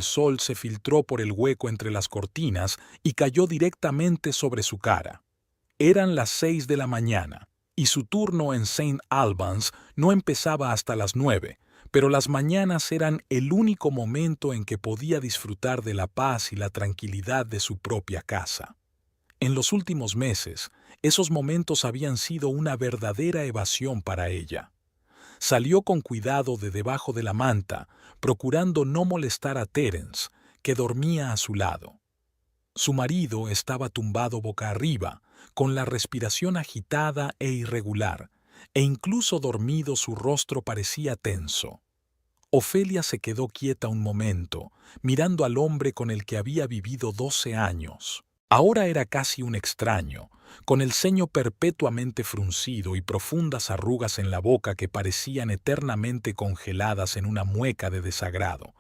El sol se filtró por el hueco entre las cortinas y cayó directamente sobre su cara. Eran las 6 de la mañana, y su turno en St. Albans no empezaba hasta las 9, pero las mañanas eran el único momento en que podía disfrutar de la paz y la tranquilidad de su propia casa. En los últimos meses, esos momentos habían sido una verdadera evasión para ella. Salió con cuidado de debajo de la manta, procurando no molestar a Terence, que dormía a su lado. Su marido estaba tumbado boca arriba, con la respiración agitada e irregular, e incluso dormido su rostro parecía tenso. Ofelia se quedó quieta un momento, mirando al hombre con el que había vivido 12 años. Ahora era casi un extraño, con el ceño perpetuamente fruncido y profundas arrugas en la boca que parecían eternamente congeladas en una mueca de desagrado.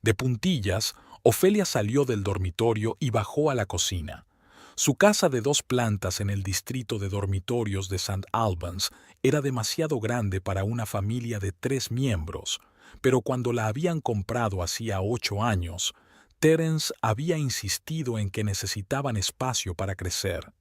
De puntillas, Ofelia salió del dormitorio y bajó a la cocina. Su casa de 2 plantas en el distrito de dormitorios de St. Albans era demasiado grande para una familia de 3 miembros, pero cuando la habían comprado hacía 8 años, Terence había insistido en que necesitaban espacio para crecer.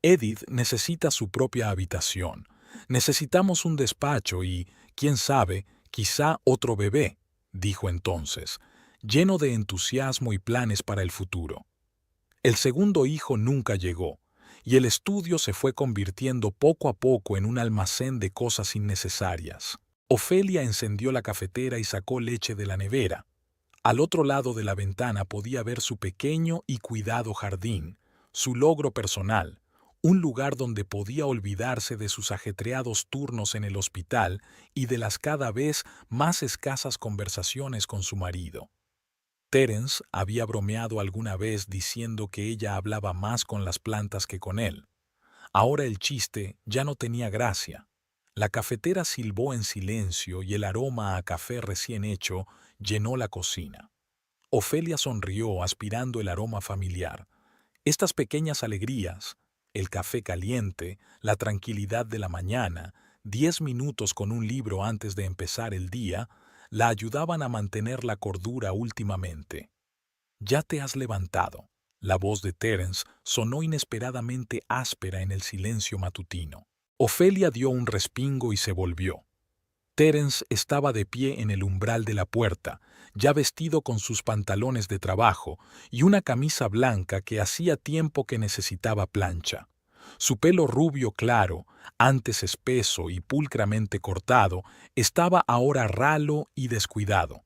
Edith necesita su propia habitación. Necesitamos un despacho y, quién sabe, quizá otro bebé, dijo entonces, lleno de entusiasmo y planes para el futuro. El segundo hijo nunca llegó, y el estudio se fue convirtiendo poco a poco en un almacén de cosas innecesarias. Ofelia encendió la cafetera y sacó leche de la nevera. Al otro lado de la ventana podía ver su pequeño y cuidado jardín, su logro personal, un lugar donde podía olvidarse de sus ajetreados turnos en el hospital y de las cada vez más escasas conversaciones con su marido. Terence había bromeado alguna vez diciendo que ella hablaba más con las plantas que con él. Ahora el chiste ya no tenía gracia. La cafetera silbó en silencio y el aroma a café recién hecho llenó la cocina. Ofelia sonrió aspirando el aroma familiar. Estas pequeñas alegrías, el café caliente, la tranquilidad de la mañana, 10 minutos con un libro antes de empezar el día, la ayudaban a mantener la cordura últimamente. «Ya te has levantado». La voz de Terence sonó inesperadamente áspera en el silencio matutino. Ofelia dio un respingo y se volvió. Terence estaba de pie en el umbral de la puerta, ya vestido con sus pantalones de trabajo y una camisa blanca que hacía tiempo que necesitaba plancha. Su pelo rubio claro, antes espeso y pulcramente cortado, estaba ahora ralo y descuidado.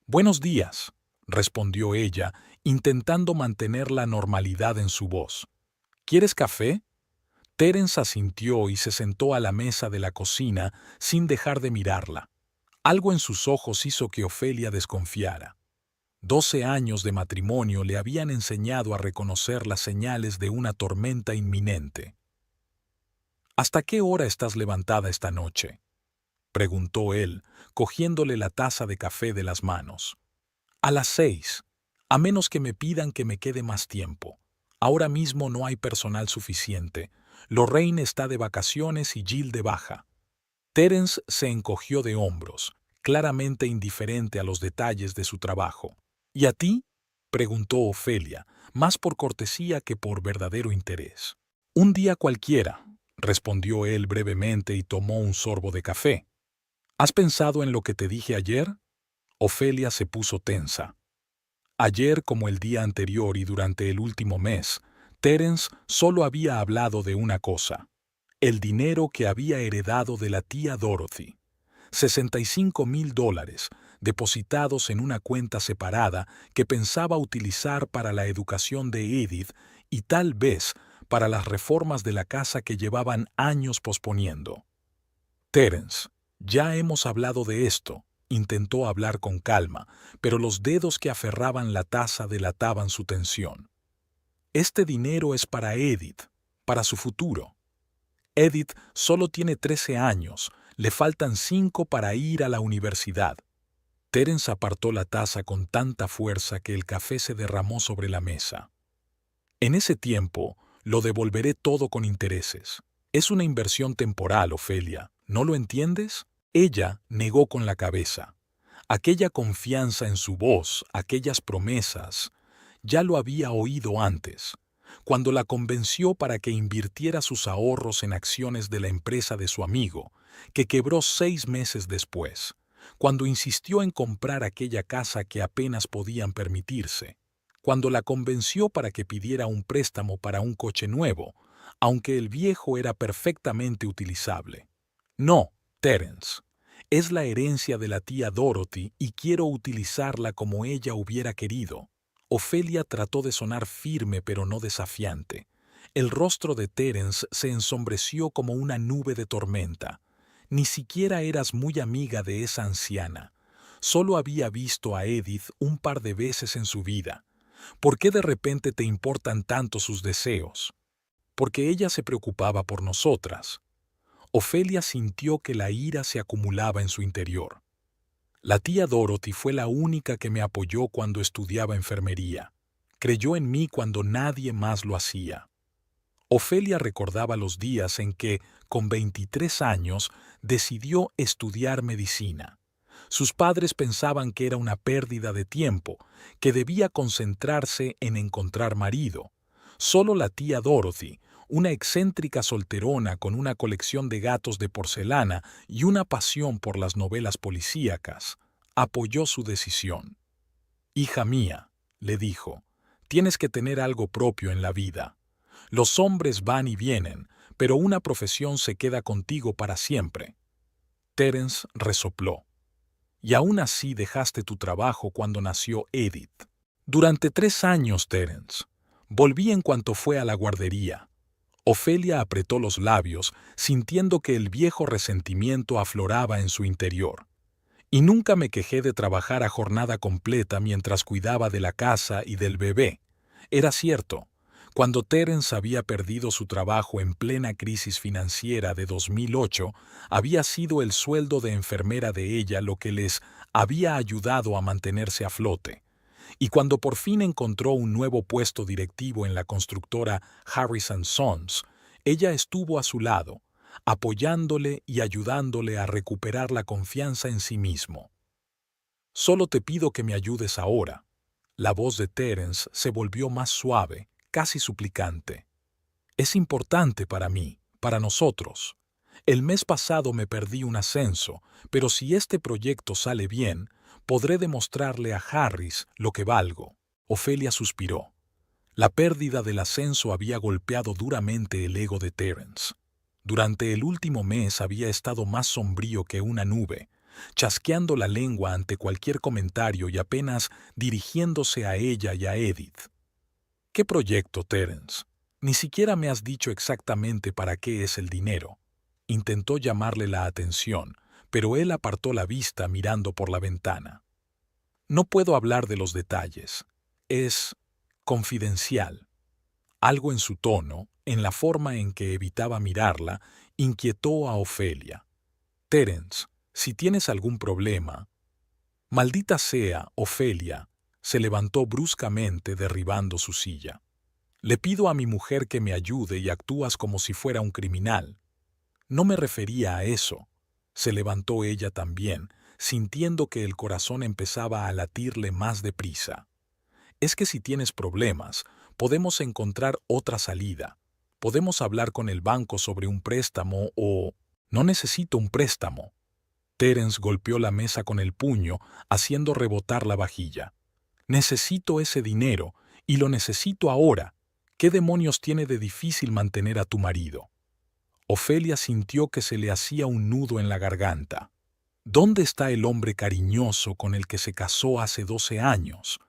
«Buenos días», respondió ella, intentando mantener la normalidad en su voz. «¿Quieres café?» Terence asintió y se sentó a la mesa de la cocina sin dejar de mirarla. Algo en sus ojos hizo que Ofelia desconfiara. 12 años de matrimonio le habían enseñado a reconocer las señales de una tormenta inminente. «¿Hasta qué hora estás levantada esta noche?», preguntó él, cogiéndole la taza de café de las manos. «A las 6, a menos que me pidan que me quede más tiempo. Ahora mismo no hay personal suficiente. Lorraine está de vacaciones y Jill de baja». Terence se encogió de hombros, claramente indiferente a los detalles de su trabajo. «¿Y a ti?», preguntó Ofelia, más por cortesía que por verdadero interés. «Un día cualquiera», respondió él brevemente y tomó un sorbo de café. «¿Has pensado en lo que te dije ayer?». Ofelia se puso tensa. Ayer, como el día anterior y durante el último mes, Terence solo había hablado de una cosa: el dinero que había heredado de la tía Dorothy. $65,000, depositados en una cuenta separada que pensaba utilizar para la educación de Edith y tal vez para las reformas de la casa que llevaban años posponiendo. «Terence, ya hemos hablado de esto», intentó hablar con calma, pero los dedos que aferraban la taza delataban su tensión. «Este dinero es para Edith, para su futuro. Edith solo tiene 13 años, le faltan 5 para ir a la universidad». Terence apartó la taza con tanta fuerza que el café se derramó sobre la mesa. «En ese tiempo, lo devolveré todo con intereses. Es una inversión temporal, Ofelia, ¿no lo entiendes?». Ella negó con la cabeza. Aquella confianza en su voz, aquellas promesas, ya lo había oído antes, cuando la convenció para que invirtiera sus ahorros en acciones de la empresa de su amigo, que quebró 6 meses después, cuando insistió en comprar aquella casa que apenas podían permitirse, cuando la convenció para que pidiera un préstamo para un coche nuevo, aunque el viejo era perfectamente utilizable. No, Terence, es la herencia de la tía Dorothy y quiero utilizarla como ella hubiera querido. Ofelia trató de sonar firme pero no desafiante. El rostro de Terence se ensombreció como una nube de tormenta. Ni siquiera eras muy amiga de esa anciana. Solo había visto a Edith un par de veces en su vida. ¿Por qué de repente te importan tanto sus deseos? Porque ella se preocupaba por nosotras. Ofelia sintió que la ira se acumulaba en su interior. La tía Dorothy fue la única que me apoyó cuando estudiaba enfermería. Creyó en mí cuando nadie más lo hacía. Ofelia recordaba los días en que, con 23 años, decidió estudiar medicina. Sus padres pensaban que era una pérdida de tiempo, que debía concentrarse en encontrar marido. Solo la tía Dorothy, una excéntrica solterona con una colección de gatos de porcelana y una pasión por las novelas policíacas, apoyó su decisión. «Hija mía», le dijo, «tienes que tener algo propio en la vida. Los hombres van y vienen, pero una profesión se queda contigo para siempre». Terence resopló. «Y aún así dejaste tu trabajo cuando nació Edith». «Durante 3 años, Terence. Volví en cuanto fue a la guardería». Ofelia apretó los labios, sintiendo que el viejo resentimiento afloraba en su interior. «Y nunca me quejé de trabajar a jornada completa mientras cuidaba de la casa y del bebé. Era cierto. Cuando Terence había perdido su trabajo en plena crisis financiera de 2008, había sido el sueldo de enfermera de ella lo que les había ayudado a mantenerse a flote. Y cuando por fin encontró un nuevo puesto directivo en la constructora Harrison Sons, ella estuvo a su lado, apoyándole y ayudándole a recuperar la confianza en sí mismo. «Solo te pido que me ayudes ahora». La voz de Terence se volvió más suave, casi suplicante. «Es importante para mí, para nosotros. El mes pasado me perdí un ascenso, pero si este proyecto sale bien, podré demostrarle a Harris lo que valgo». Ofelia suspiró. La pérdida del ascenso había golpeado duramente el ego de Terence. Durante el último mes había estado más sombrío que una nube, chasqueando la lengua ante cualquier comentario y apenas dirigiéndose a ella y a Edith. «¿Qué proyecto, Terence? Ni siquiera me has dicho exactamente para qué es el dinero». Intentó llamarle la atención, pero él apartó la vista mirando por la ventana. «No puedo hablar de los detalles. Es confidencial». Algo en su tono, en la forma en que evitaba mirarla, inquietó a Ofelia. «Terence, si tienes algún problema...» «Maldita sea, Ofelia», se levantó bruscamente derribando su silla. «Le pido a mi mujer que me ayude y actúas como si fuera un criminal». «No me refería a eso». Se levantó ella también, sintiendo que el corazón empezaba a latirle más deprisa. «Es que si tienes problemas, podemos encontrar otra salida. Podemos hablar con el banco sobre un préstamo o...» «No necesito un préstamo». Terence golpeó la mesa con el puño, haciendo rebotar la vajilla. «Necesito ese dinero, y lo necesito ahora. ¿Qué demonios tiene de difícil mantener a tu marido?» Ofelia sintió que se le hacía un nudo en la garganta. ¿Dónde está el hombre cariñoso con el que se casó hace 12 años?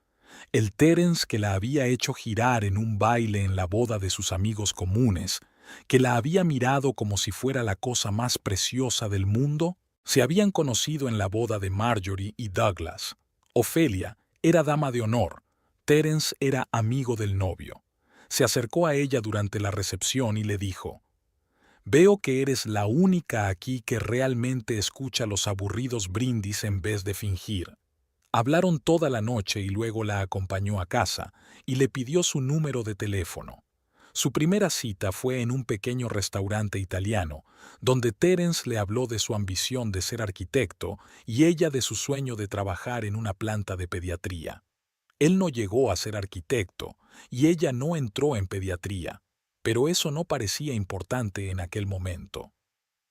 El Terence que la había hecho girar en un baile en la boda de sus amigos comunes, que la había mirado como si fuera la cosa más preciosa del mundo. Se habían conocido en la boda de Marjorie y Douglas. Ofelia era dama de honor. Terence era amigo del novio. Se acercó a ella durante la recepción y le dijo: «Veo que eres la única aquí que realmente escucha los aburridos brindis en vez de fingir». Hablaron toda la noche y luego la acompañó a casa y le pidió su número de teléfono. Su primera cita fue en un pequeño restaurante italiano, donde Terence le habló de su ambición de ser arquitecto y ella de su sueño de trabajar en una planta de pediatría. Él no llegó a ser arquitecto y ella no entró en pediatría, pero eso no parecía importante en aquel momento.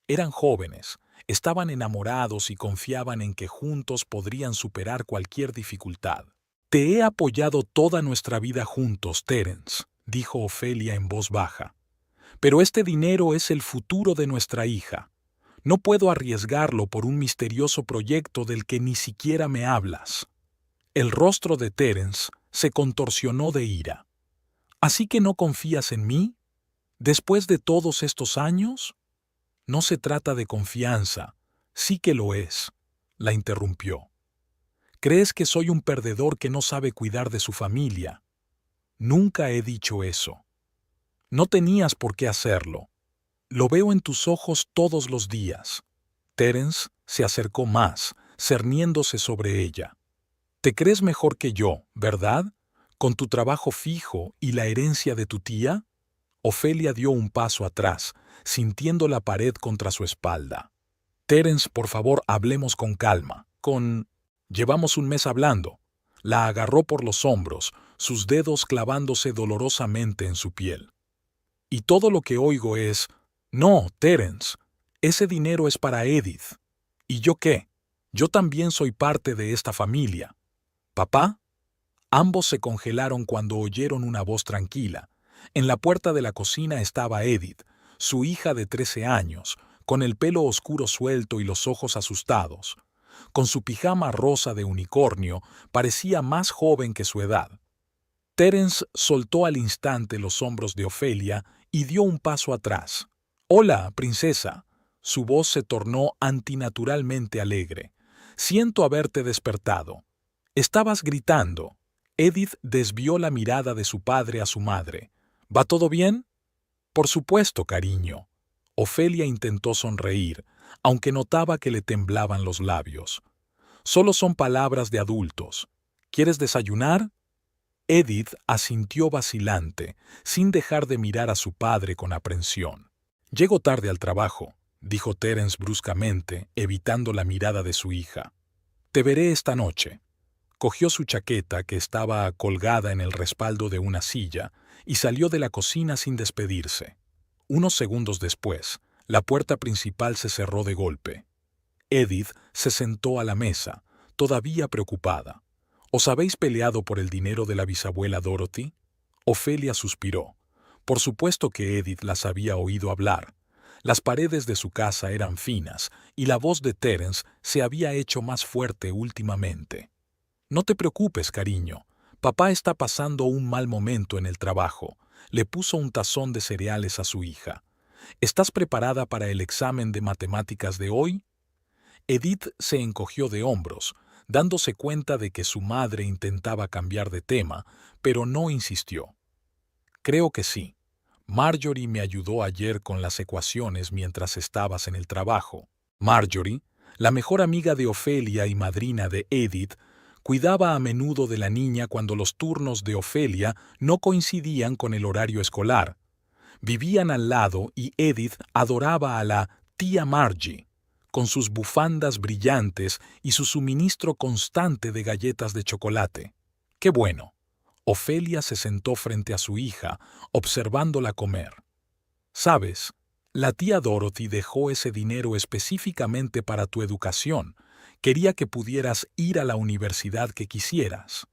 Eran jóvenes, estaban enamorados y confiaban en que juntos podrían superar cualquier dificultad. Te he apoyado toda nuestra vida juntos, Terence, dijo Ofelia en voz baja. Pero este dinero es el futuro de nuestra hija. No puedo arriesgarlo por un misterioso proyecto del que ni siquiera me hablas. El rostro de Terence se contorsionó de ira. ¿Así que no confías en mí? ¿Después de todos estos años? No se trata de confianza. Sí que lo es, la interrumpió. ¿Crees que soy un perdedor que no sabe cuidar de su familia? Nunca he dicho eso. No tenías por qué hacerlo. Lo veo en tus ojos todos los días. Terence se acercó más, cerniéndose sobre ella. Te crees mejor que yo, ¿verdad? ¿Con tu trabajo fijo y la herencia de tu tía? Ofelia dio un paso atrás, sintiendo la pared contra su espalda. Terence, por favor, hablemos con calma. Llevamos un mes hablando. La agarró por los hombros, sus dedos clavándose dolorosamente en su piel. Y todo lo que oigo es, no, Terence, ese dinero es para Edith. ¿Y yo qué? Yo también soy parte de esta familia. ¿Papá? Ambos se congelaron cuando oyeron una voz tranquila. En la puerta de la cocina estaba Edith, su hija de 13 años, con el pelo oscuro suelto y los ojos asustados. Con su pijama rosa de unicornio, parecía más joven que su edad. Terence soltó al instante los hombros de Ofelia y dio un paso atrás. «Hola, princesa». Su voz se tornó antinaturalmente alegre. «Siento haberte despertado». Estabas gritando. Edith desvió la mirada de su padre a su madre. ¿Va todo bien? Por supuesto, cariño. Ofelia intentó sonreír, aunque notaba que le temblaban los labios. Solo son palabras de adultos. ¿Quieres desayunar? Edith asintió vacilante, sin dejar de mirar a su padre con aprensión. Llego tarde al trabajo, dijo Terence bruscamente, evitando la mirada de su hija. Te veré esta noche. Cogió su chaqueta, que estaba colgada en el respaldo de una silla, y salió de la cocina sin despedirse. Unos segundos después, la puerta principal se cerró de golpe. Edith se sentó a la mesa, todavía preocupada. ¿Os habéis peleado por el dinero de la bisabuela Dorothy? Ofelia suspiró. Por supuesto que Edith las había oído hablar. Las paredes de su casa eran finas, y la voz de Terence se había hecho más fuerte últimamente. No te preocupes, cariño. Papá está pasando un mal momento en el trabajo. Le puso un tazón de cereales a su hija. ¿Estás preparada para el examen de matemáticas de hoy? Edith se encogió de hombros, dándose cuenta de que su madre intentaba cambiar de tema, pero no insistió. Creo que sí. Marjorie me ayudó ayer con las ecuaciones mientras estabas en el trabajo. Marjorie, la mejor amiga de Ofelia y madrina de Edith, cuidaba a menudo de la niña cuando los turnos de Ofelia no coincidían con el horario escolar. Vivían al lado y Edith adoraba a la tía Margie, con sus bufandas brillantes y su suministro constante de galletas de chocolate. ¡Qué bueno! Ofelia se sentó frente a su hija, observándola comer. «Sabes, la tía Dorothy dejó ese dinero específicamente para tu educación. Quería que pudieras ir a la universidad que quisieras».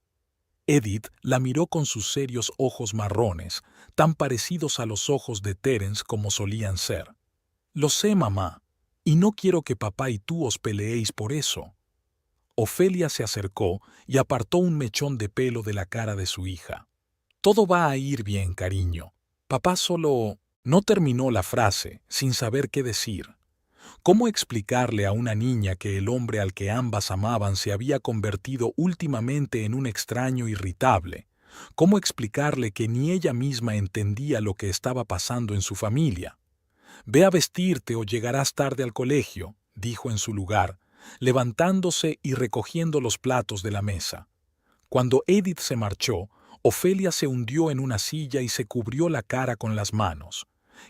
Edith la miró con sus serios ojos marrones, tan parecidos a los ojos de Terence como solían ser. «Lo sé, mamá, y no quiero que papá y tú os peleéis por eso». Ofelia se acercó y apartó un mechón de pelo de la cara de su hija. «Todo va a ir bien, cariño. Papá solo…» No terminó la frase, sin saber qué decir. ¿Cómo explicarle a una niña que el hombre al que ambas amaban se había convertido últimamente en un extraño irritable? ¿Cómo explicarle que ni ella misma entendía lo que estaba pasando en su familia? «Ve a vestirte o llegarás tarde al colegio», dijo en su lugar, levantándose y recogiendo los platos de la mesa. Cuando Edith se marchó, Ofelia se hundió en una silla y se cubrió la cara con las manos.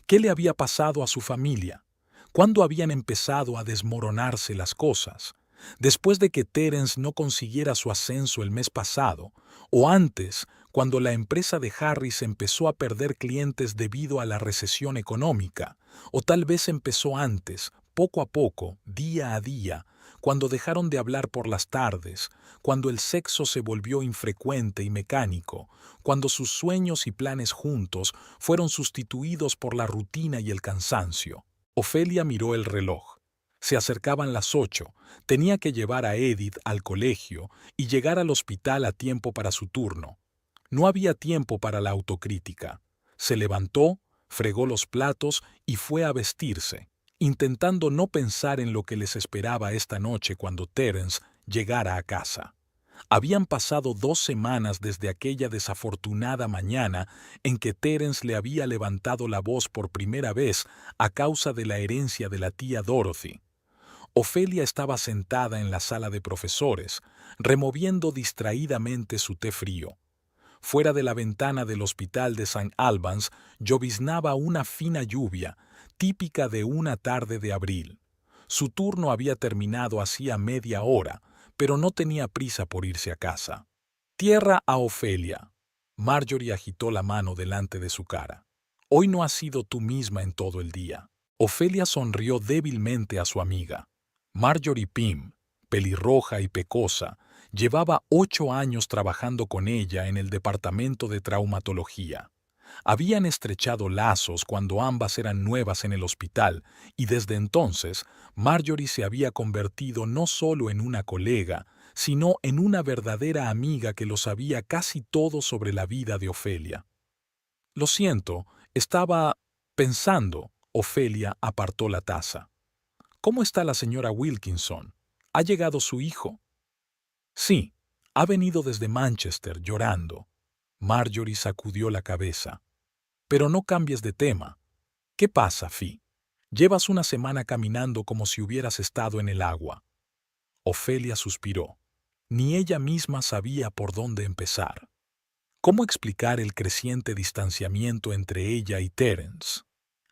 ¿Qué le había pasado a su familia? ¿Cuándo habían empezado a desmoronarse las cosas? ¿Después de que Terence no consiguiera su ascenso el mes pasado? ¿O antes, cuando la empresa de Harris empezó a perder clientes debido a la recesión económica? ¿O tal vez empezó antes, poco a poco, día a día, cuando dejaron de hablar por las tardes, cuando el sexo se volvió infrecuente y mecánico, cuando sus sueños y planes juntos fueron sustituidos por la rutina y el cansancio? Ofelia miró el reloj. Se acercaban las 8, tenía que llevar a Edith al colegio y llegar al hospital a tiempo para su turno. No había tiempo para la autocrítica. Se levantó, fregó los platos y fue a vestirse, intentando no pensar en lo que les esperaba esta noche cuando Terence llegara a casa. Habían pasado 2 semanas desde aquella desafortunada mañana en que Terence le había levantado la voz por primera vez a causa de la herencia de la tía Dorothy. Ofelia estaba sentada en la sala de profesores, removiendo distraídamente su té frío. Fuera de la ventana del hospital de St. Albans lloviznaba una fina lluvia, típica de una tarde de abril. Su turno había terminado hacía media hora, pero no tenía prisa por irse a casa. «Tierra a Ofelia». Marjorie agitó la mano delante de su cara. «Hoy no has sido tú misma en todo el día». Ofelia sonrió débilmente a su amiga. Marjorie Pym, pelirroja y pecosa, llevaba 8 años trabajando con ella en el departamento de traumatología. Habían estrechado lazos cuando ambas eran nuevas en el hospital y desde entonces Marjorie se había convertido no solo en una colega, sino en una verdadera amiga que lo sabía casi todo sobre la vida de Ofelia. «Lo siento, estaba pensando». Ofelia apartó la taza. «¿Cómo está la señora Wilkinson? ¿Ha llegado su hijo?» «Sí, ha venido desde Manchester llorando». Marjorie sacudió la cabeza. «Pero no cambies de tema. ¿Qué pasa, Fi? Llevas una semana caminando como si hubieras estado en el agua». Ofelia suspiró. Ni ella misma sabía por dónde empezar. ¿Cómo explicar el creciente distanciamiento entre ella y Terence?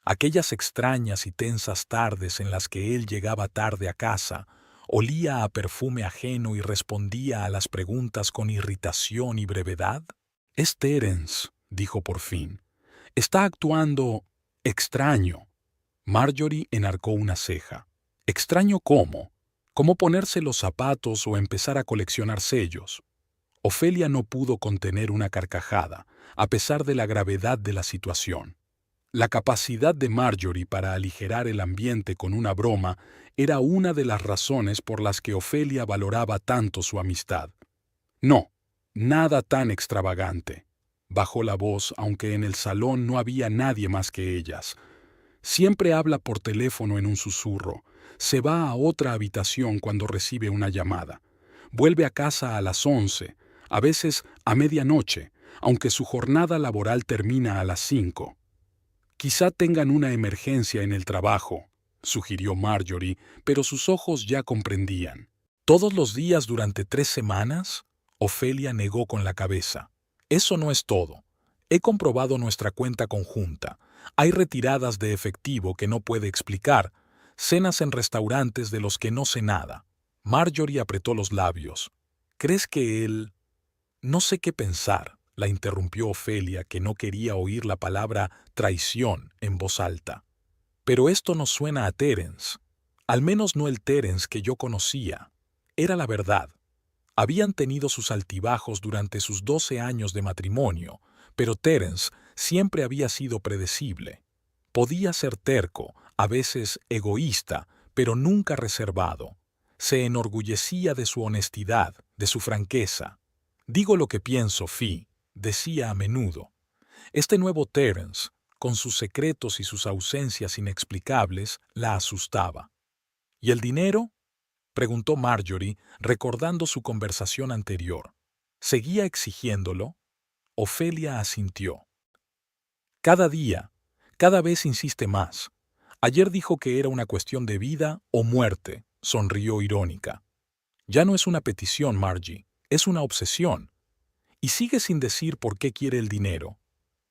Aquellas extrañas y tensas tardes en las que él llegaba tarde a casa, olía a perfume ajeno y respondía a las preguntas con irritación y brevedad. «Es Terence», dijo por fin. «Está actuando extraño». Marjorie enarcó una ceja. «¿Extraño cómo? ¿Cómo ponerse los zapatos o empezar a coleccionar sellos?» Ofelia no pudo contener una carcajada, a pesar de la gravedad de la situación. La capacidad de Marjorie para aligerar el ambiente con una broma era una de las razones por las que Ofelia valoraba tanto su amistad. «No, nada tan extravagante», bajó la voz, aunque en el salón no había nadie más que ellas. «Siempre habla por teléfono en un susurro. Se va a otra habitación cuando recibe una llamada. Vuelve a casa a las 11, a veces a medianoche, aunque su jornada laboral termina a las 5. «Quizá tengan una emergencia en el trabajo», sugirió Marjorie, pero sus ojos ya comprendían. «¿Todos los días durante 3 semanas?» Ofelia negó con la cabeza. «Eso no es todo. He comprobado nuestra cuenta conjunta. Hay retiradas de efectivo que no puede explicar, cenas en restaurantes de los que no sé nada». Marjorie apretó los labios. «¿Crees que él...?» «No sé qué pensar», la interrumpió Ofelia, que no quería oír la palabra traición en voz alta. «Pero esto no suena a Terence. Al menos no el Terence que yo conocía. Era la verdad. Habían tenido sus altibajos durante sus 12 años de matrimonio, pero Terence siempre había sido predecible. Podía ser terco, a veces egoísta, pero nunca reservado. Se enorgullecía de su honestidad, de su franqueza. «Digo lo que pienso, Fi», decía a menudo. Este nuevo Terence, con sus secretos y sus ausencias inexplicables, la asustaba. «¿Y el dinero?», preguntó Marjorie, recordando su conversación anterior. «¿Seguía exigiéndolo?». Ofelia asintió. «Cada día, cada vez insiste más. Ayer dijo que era una cuestión de vida o muerte», sonrió irónica. «Ya no es una petición, Margie, es una obsesión. Y sigue sin decir por qué quiere el dinero.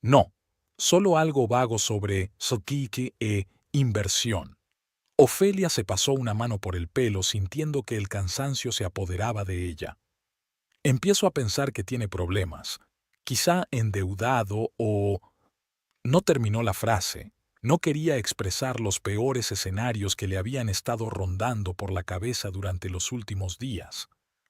No, solo algo vago sobre Sokiki e inversión. Ofelia se pasó una mano por el pelo sintiendo que el cansancio se apoderaba de ella. Empiezo a pensar que tiene problemas, quizá endeudado o... No terminó la frase. No quería expresar los peores escenarios que le habían estado rondando por la cabeza durante los últimos días.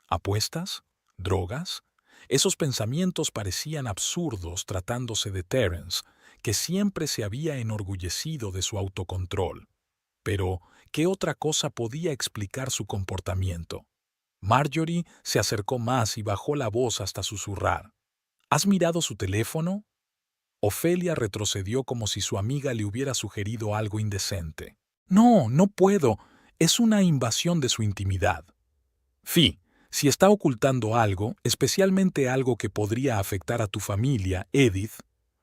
¿Apuestas? ¿Drogas? Esos pensamientos parecían absurdos tratándose de Terence, que siempre se había enorgullecido de su autocontrol. Pero, ¿qué otra cosa podía explicar su comportamiento? Marjorie se acercó más y bajó la voz hasta susurrar. ¿Has mirado su teléfono? Ofelia retrocedió como si su amiga le hubiera sugerido algo indecente. No, no puedo. Es una invasión de su intimidad. Si está ocultando algo, especialmente algo que podría afectar a tu familia, Edith.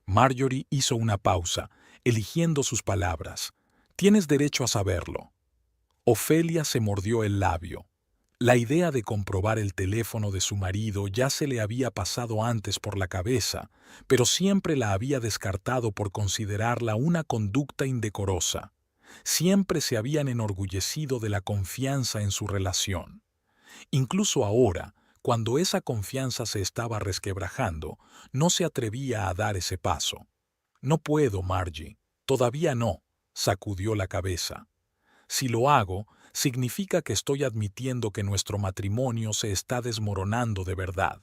Marjorie hizo una pausa, eligiendo sus palabras. Tienes derecho a saberlo. Ofelia se mordió el labio. La idea de comprobar el teléfono de su marido ya se le había pasado antes por la cabeza, pero siempre la había descartado por considerarla una conducta indecorosa. Siempre se habían enorgullecido de la confianza en su relación. Incluso ahora, cuando esa confianza se estaba resquebrajando, no se atrevía a dar ese paso. No puedo, Margie. Todavía no, sacudió la cabeza. Si lo hago, significa que estoy admitiendo que nuestro matrimonio se está desmoronando de verdad.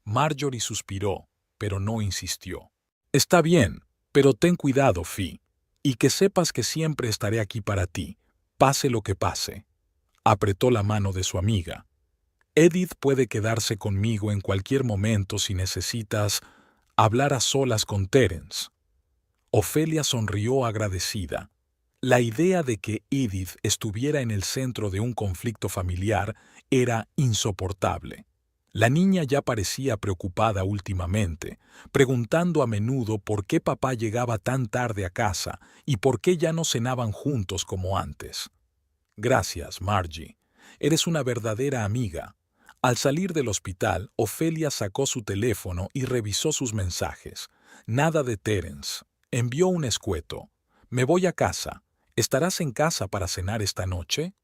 Marjorie suspiró, pero no insistió. Está bien, pero ten cuidado, Fi, y que sepas que siempre estaré aquí para ti, pase lo que pase. Apretó la mano de su amiga. Edith puede quedarse conmigo en cualquier momento si necesitas hablar a solas con Terence. Ofelia sonrió agradecida. La idea de que Edith estuviera en el centro de un conflicto familiar era insoportable. La niña ya parecía preocupada últimamente, preguntando a menudo por qué papá llegaba tan tarde a casa y por qué ya no cenaban juntos como antes. Gracias, Margie. Eres una verdadera amiga. Al salir del hospital, Ofelia sacó su teléfono y revisó sus mensajes. Nada de Terence. Envió un escueto. Me voy a casa. ¿Estarás en casa para cenar esta noche?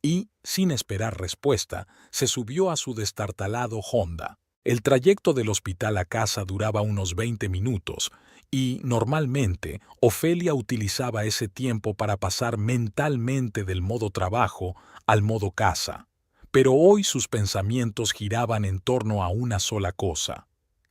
Y, sin esperar respuesta, se subió a su destartalado Honda. El trayecto del hospital a casa duraba unos 20 minutos y, normalmente, Ofelia utilizaba ese tiempo para pasar mentalmente del modo trabajo al modo casa. Pero hoy sus pensamientos giraban en torno a una sola cosa.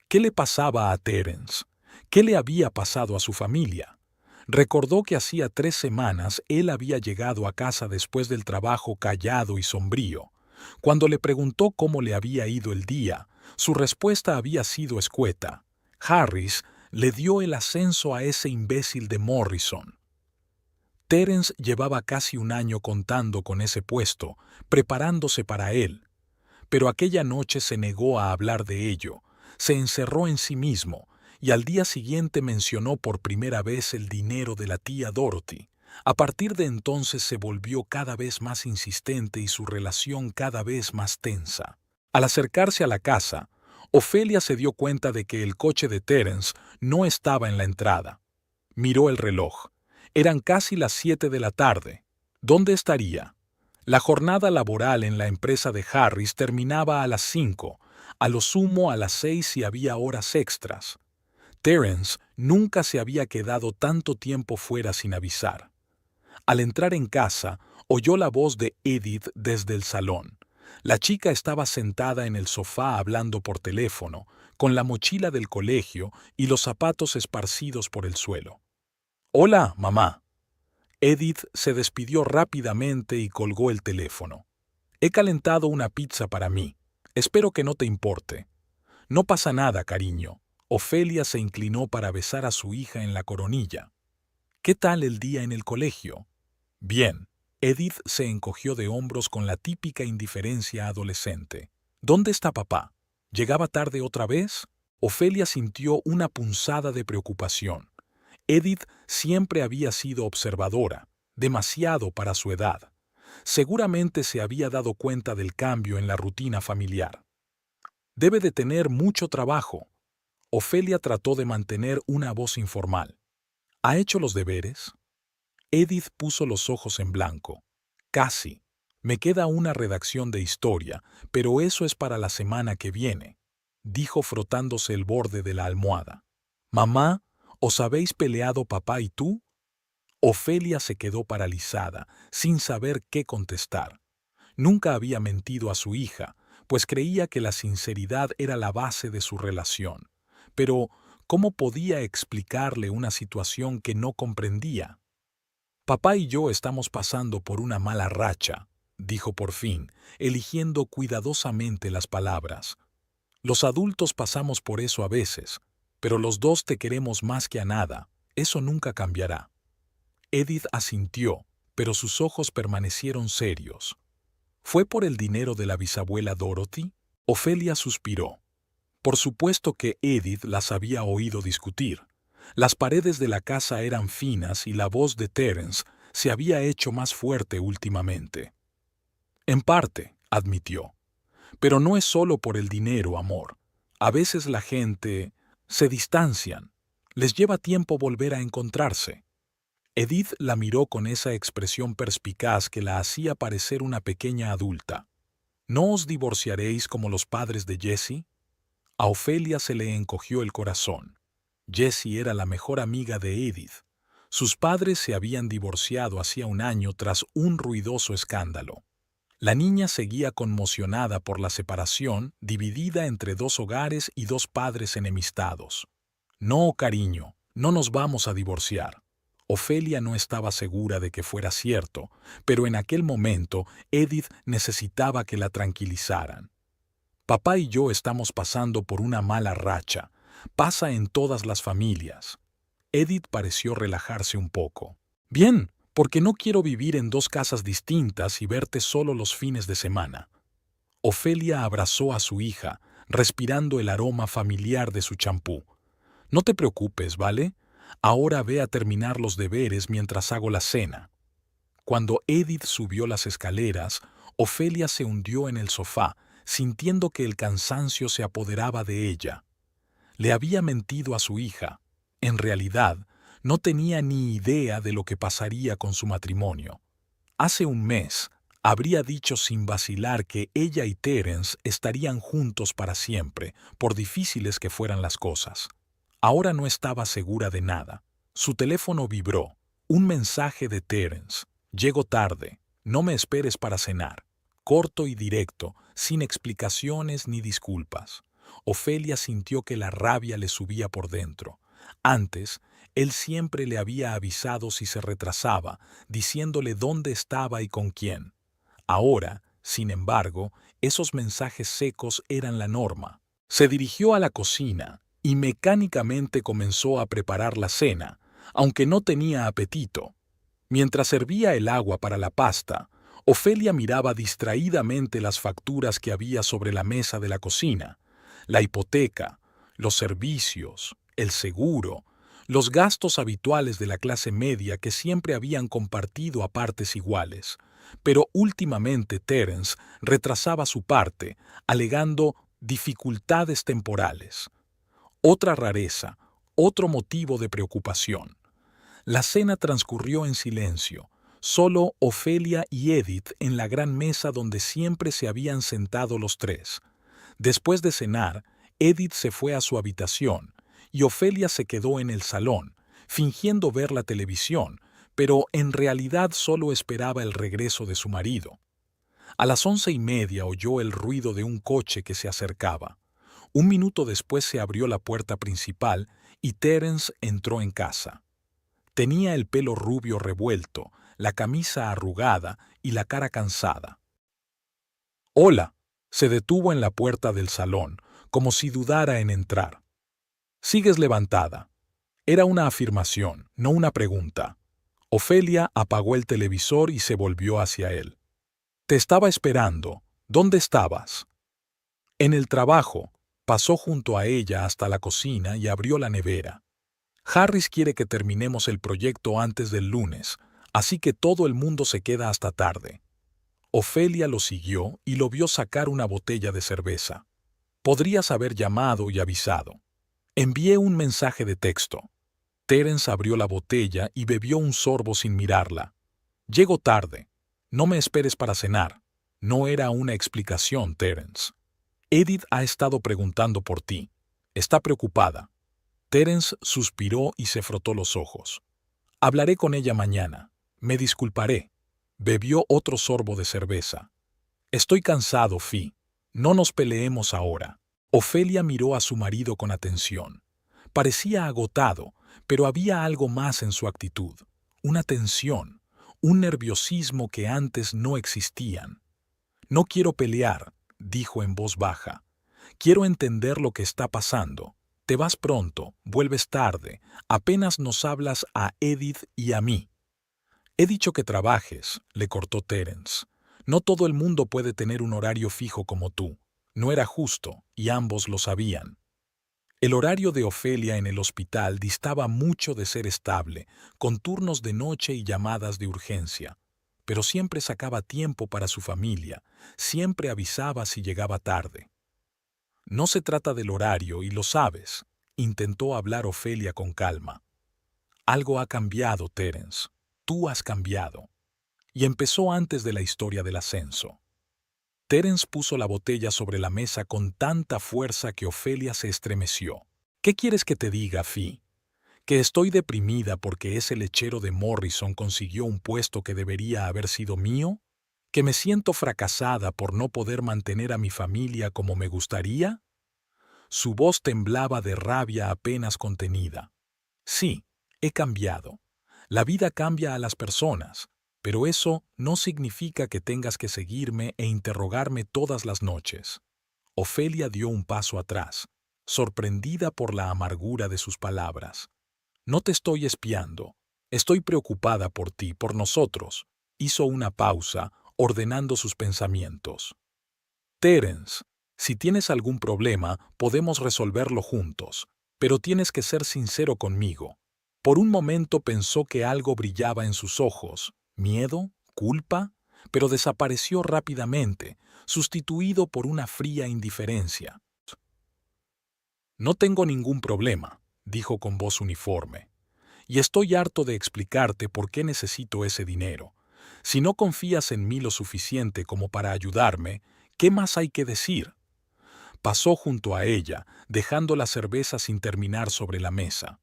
¿Qué le pasaba a Terence? ¿Qué le había pasado a su familia? Recordó que hacía 3 semanas él había llegado a casa después del trabajo callado y sombrío. Cuando le preguntó cómo le había ido el día, su respuesta había sido escueta. Harris le dio el ascenso a ese imbécil de Morrison. Terence llevaba casi un año contando con ese puesto, preparándose para él. Pero aquella noche se negó a hablar de ello, se encerró en sí mismo, y al día siguiente mencionó por primera vez el dinero de la tía Dorothy. A partir de entonces se volvió cada vez más insistente y su relación cada vez más tensa. Al acercarse a la casa, Ofelia se dio cuenta de que el coche de Terence no estaba en la entrada. Miró el reloj. Eran casi las 7 de la tarde. ¿Dónde estaría? La jornada laboral en la empresa de Harris terminaba a las 5, a lo sumo a las 6 si había horas extras. Terence nunca se había quedado tanto tiempo fuera sin avisar. Al entrar en casa, oyó la voz de Edith desde el salón. La chica estaba sentada en el sofá hablando por teléfono, con la mochila del colegio y los zapatos esparcidos por el suelo. «Hola, mamá». Edith se despidió rápidamente y colgó el teléfono. «He calentado una pizza para mí. Espero que no te importe». «No pasa nada, cariño». Ofelia se inclinó para besar a su hija en la coronilla. «¿Qué tal el día en el colegio?» «Bien». Edith se encogió de hombros con la típica indiferencia adolescente. «¿Dónde está papá? ¿Llegaba tarde otra vez?» Ofelia sintió una punzada de preocupación. Edith siempre había sido observadora, demasiado para su edad. Seguramente se había dado cuenta del cambio en la rutina familiar. Debe de tener mucho trabajo. Ofelia trató de mantener una voz informal. ¿Ha hecho los deberes? Edith puso los ojos en blanco. Casi. Me queda una redacción de historia, pero eso es para la semana que viene, dijo frotándose el borde de la almohada. Mamá, ¿os habéis peleado papá y tú? Ofelia se quedó paralizada, sin saber qué contestar. Nunca había mentido a su hija, pues creía que la sinceridad era la base de su relación. Pero, ¿cómo podía explicarle una situación que no comprendía? Papá y yo estamos pasando por una mala racha, dijo por fin, eligiendo cuidadosamente las palabras. Los adultos pasamos por eso a veces, pero los dos te queremos más que a nada. Eso nunca cambiará. Edith asintió, pero sus ojos permanecieron serios. ¿Fue por el dinero de la bisabuela Dorothy? Ofelia suspiró. Por supuesto que Edith las había oído discutir. Las paredes de la casa eran finas y la voz de Terence se había hecho más fuerte últimamente. En parte, admitió. Pero no es solo por el dinero, amor. A veces la gente se distancian. Les lleva tiempo volver a encontrarse. Edith la miró con esa expresión perspicaz que la hacía parecer una pequeña adulta. ¿No os divorciaréis como los padres de Jessie? A Ofelia se le encogió el corazón. Jessie era la mejor amiga de Edith. Sus padres se habían divorciado hacía un año tras un ruidoso escándalo. La niña seguía conmocionada por la separación, dividida entre dos hogares y dos padres enemistados. No, cariño, no nos vamos a divorciar. Ofelia no estaba segura de que fuera cierto, pero en aquel momento Edith necesitaba que la tranquilizaran. Papá y yo estamos pasando por una mala racha. Pasa en todas las familias. Edith pareció relajarse un poco. Bien, porque no quiero vivir en dos casas distintas y verte solo los fines de semana. Ofelia abrazó a su hija, respirando el aroma familiar de su champú. No te preocupes, ¿vale? Ahora ve a terminar los deberes mientras hago la cena. Cuando Edith subió las escaleras, Ofelia se hundió en el sofá, sintiendo que el cansancio se apoderaba de ella. Le había mentido a su hija. En realidad, no tenía ni idea de lo que pasaría con su matrimonio. Hace un mes, habría dicho sin vacilar que ella y Terence estarían juntos para siempre, por difíciles que fueran las cosas. Ahora no estaba segura de nada. Su teléfono vibró. Un mensaje de Terence. Llego tarde. No me esperes para cenar. Corto y directo, sin explicaciones ni disculpas. Ofelia sintió que la rabia le subía por dentro. Antes, él siempre le había avisado si se retrasaba, diciéndole dónde estaba y con quién. Ahora, sin embargo, esos mensajes secos eran la norma. Se dirigió a la cocina y mecánicamente comenzó a preparar la cena, aunque no tenía apetito. Mientras servía el agua para la pasta, Ofelia miraba distraídamente las facturas que había sobre la mesa de la cocina, la hipoteca, los servicios, el seguro, los gastos habituales de la clase media que siempre habían compartido a partes iguales. Pero últimamente Terence retrasaba su parte, alegando dificultades temporales. Otra rareza, otro motivo de preocupación. La cena transcurrió en silencio, solo Ofelia y Edith en la gran mesa donde siempre se habían sentado los tres. Después de cenar, Edith se fue a su habitación y Ofelia se quedó en el salón, fingiendo ver la televisión, pero en realidad solo esperaba el regreso de su marido. A las 11:30 oyó el ruido de un coche que se acercaba. Un minuto después se abrió la puerta principal y Terence entró en casa. Tenía el pelo rubio revuelto, la camisa arrugada y la cara cansada. «Hola», se detuvo en la puerta del salón, como si dudara en entrar. «¿Sigues levantada?» Era una afirmación, no una pregunta. Ofelia apagó el televisor y se volvió hacia él. «Te estaba esperando. ¿Dónde estabas?» «En el trabajo». Pasó junto a ella hasta la cocina y abrió la nevera. «Harris quiere que terminemos el proyecto antes del lunes, así que todo el mundo se queda hasta tarde». Ofelia lo siguió y lo vio sacar una botella de cerveza. Podrías haber llamado y avisado. Envié un mensaje de texto. Terence abrió la botella y bebió un sorbo sin mirarla. Llego tarde. No me esperes para cenar. No era una explicación, Terence. Edith ha estado preguntando por ti. Está preocupada. Terence suspiró y se frotó los ojos. Hablaré con ella mañana. Me disculparé. Bebió otro sorbo de cerveza. Estoy cansado, Fi. No nos peleemos ahora. Ofelia miró a su marido con atención. Parecía agotado, pero había algo más en su actitud. Una tensión, un nerviosismo que antes no existían. No quiero pelear, dijo en voz baja. Quiero entender lo que está pasando. Te vas pronto, vuelves tarde, apenas nos hablas a Edith y a mí. He dicho que trabajes, le cortó Terence. No todo el mundo puede tener un horario fijo como tú. No era justo, y ambos lo sabían. El horario de Ofelia en el hospital distaba mucho de ser estable, con turnos de noche y llamadas de urgencia. Pero siempre sacaba tiempo para su familia, siempre avisaba si llegaba tarde. No se trata del horario, y lo sabes, intentó hablar Ofelia con calma. Algo ha cambiado, Terence. Tú has cambiado. Y empezó antes de la historia del ascenso. Terence puso la botella sobre la mesa con tanta fuerza que Ofelia se estremeció. ¿Qué quieres que te diga, Fi? ¿Que estoy deprimida porque ese lechero de Morrison consiguió un puesto que debería haber sido mío? ¿Que me siento fracasada por no poder mantener a mi familia como me gustaría? Su voz temblaba de rabia apenas contenida. Sí, he cambiado. La vida cambia a las personas, pero eso no significa que tengas que seguirme e interrogarme todas las noches. Ofelia dio un paso atrás, sorprendida por la amargura de sus palabras. No te estoy espiando. Estoy preocupada por ti, por nosotros. Hizo una pausa, ordenando sus pensamientos. Terence, si tienes algún problema, podemos resolverlo juntos, pero tienes que ser sincero conmigo. Por un momento pensó que algo brillaba en sus ojos, miedo, culpa, pero desapareció rápidamente, sustituido por una fría indiferencia. No tengo ningún problema, dijo con voz uniforme, y estoy harto de explicarte por qué necesito ese dinero. Si no confías en mí lo suficiente como para ayudarme, ¿qué más hay que decir? Pasó junto a ella, dejando la cerveza sin terminar sobre la mesa.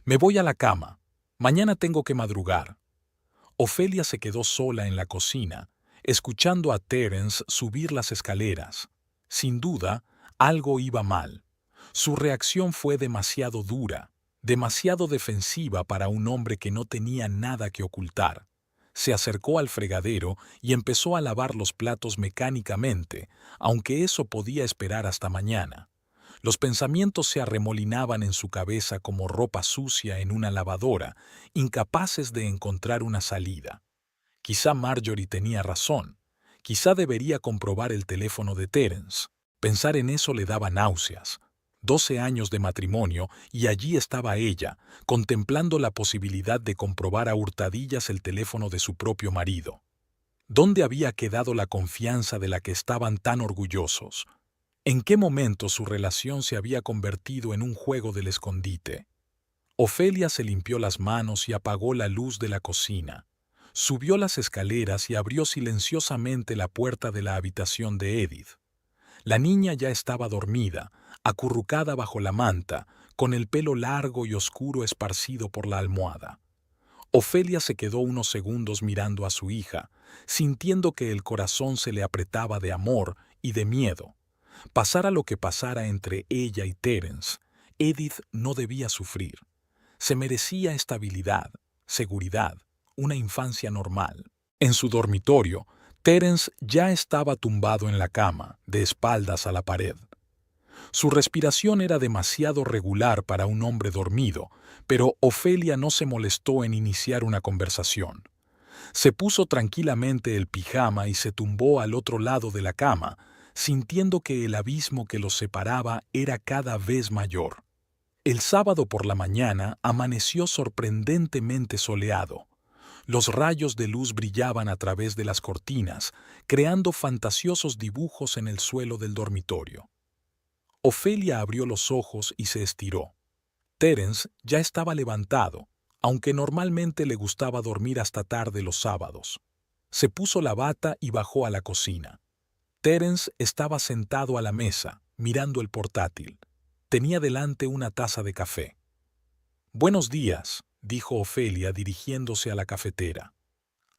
Me voy a la cama. Mañana tengo que madrugar. Ofelia se quedó sola en la cocina, escuchando a Terence subir las escaleras. Sin duda, algo iba mal. Su reacción fue demasiado dura, demasiado defensiva para un hombre que no tenía nada que ocultar. Se acercó al fregadero y empezó a lavar los platos mecánicamente, aunque eso podía esperar hasta mañana. Los pensamientos se arremolinaban en su cabeza como ropa sucia en una lavadora, incapaces de encontrar una salida. Quizá Marjorie tenía razón. Quizá debería comprobar el teléfono de Terence. Pensar en eso le daba náuseas. 12 años de matrimonio y allí estaba ella, contemplando la posibilidad de comprobar a hurtadillas el teléfono de su propio marido. ¿Dónde había quedado la confianza de la que estaban tan orgullosos? ¿En qué momento su relación se había convertido en un juego del escondite? Ofelia se limpió las manos y apagó la luz de la cocina. Subió las escaleras y abrió silenciosamente la puerta de la habitación de Edith. La niña ya estaba dormida, acurrucada bajo la manta, con el pelo largo y oscuro esparcido por la almohada. Ofelia se quedó unos segundos mirando a su hija, sintiendo que el corazón se le apretaba de amor y de miedo. Pasara lo que pasara entre ella y Terence, Edith no debía sufrir. Se merecía estabilidad, seguridad, una infancia normal. En su dormitorio, Terence ya estaba tumbado en la cama, de espaldas a la pared. Su respiración era demasiado regular para un hombre dormido, pero Ofelia no se molestó en iniciar una conversación. Se puso tranquilamente el pijama y se tumbó al otro lado de la cama, sintiendo que el abismo que los separaba era cada vez mayor. El sábado por la mañana amaneció sorprendentemente soleado. Los rayos de luz brillaban a través de las cortinas, creando fantasiosos dibujos en el suelo del dormitorio. Ofelia abrió los ojos y se estiró. Terence ya estaba levantado, aunque normalmente le gustaba dormir hasta tarde los sábados. Se puso la bata y bajó a la cocina. Terence estaba sentado a la mesa, mirando el portátil. Tenía delante una taza de café. «Buenos días», dijo Ofelia dirigiéndose a la cafetera.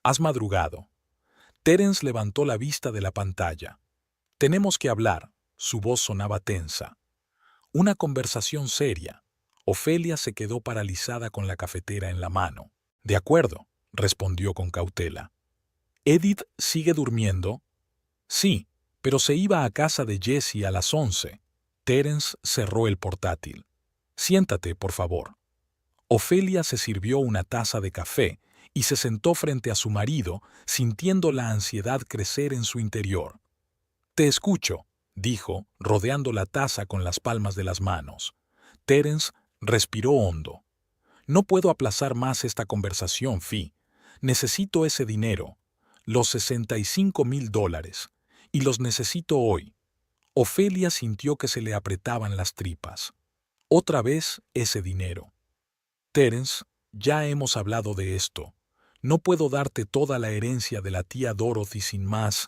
«¿Has madrugado?» Terence levantó la vista de la pantalla. «Tenemos que hablar», su voz sonaba tensa. Una conversación seria. Ofelia se quedó paralizada con la cafetera en la mano. «De acuerdo», respondió con cautela. «¿Edith sigue durmiendo?» «Sí, pero se iba a casa de Jessie a las 11». Terence cerró el portátil. «Siéntate, por favor». Ofelia se sirvió una taza de café y se sentó frente a su marido, sintiendo la ansiedad crecer en su interior. «Te escucho», dijo, rodeando la taza con las palmas de las manos. Terence respiró hondo. «No puedo aplazar más esta conversación, Fi. Necesito ese dinero, los $65,000, y los necesito hoy». Ofelia sintió que se le apretaban las tripas. Otra vez ese dinero. «Terence, ya hemos hablado de esto. No puedo darte toda la herencia de la tía Dorothy sin más».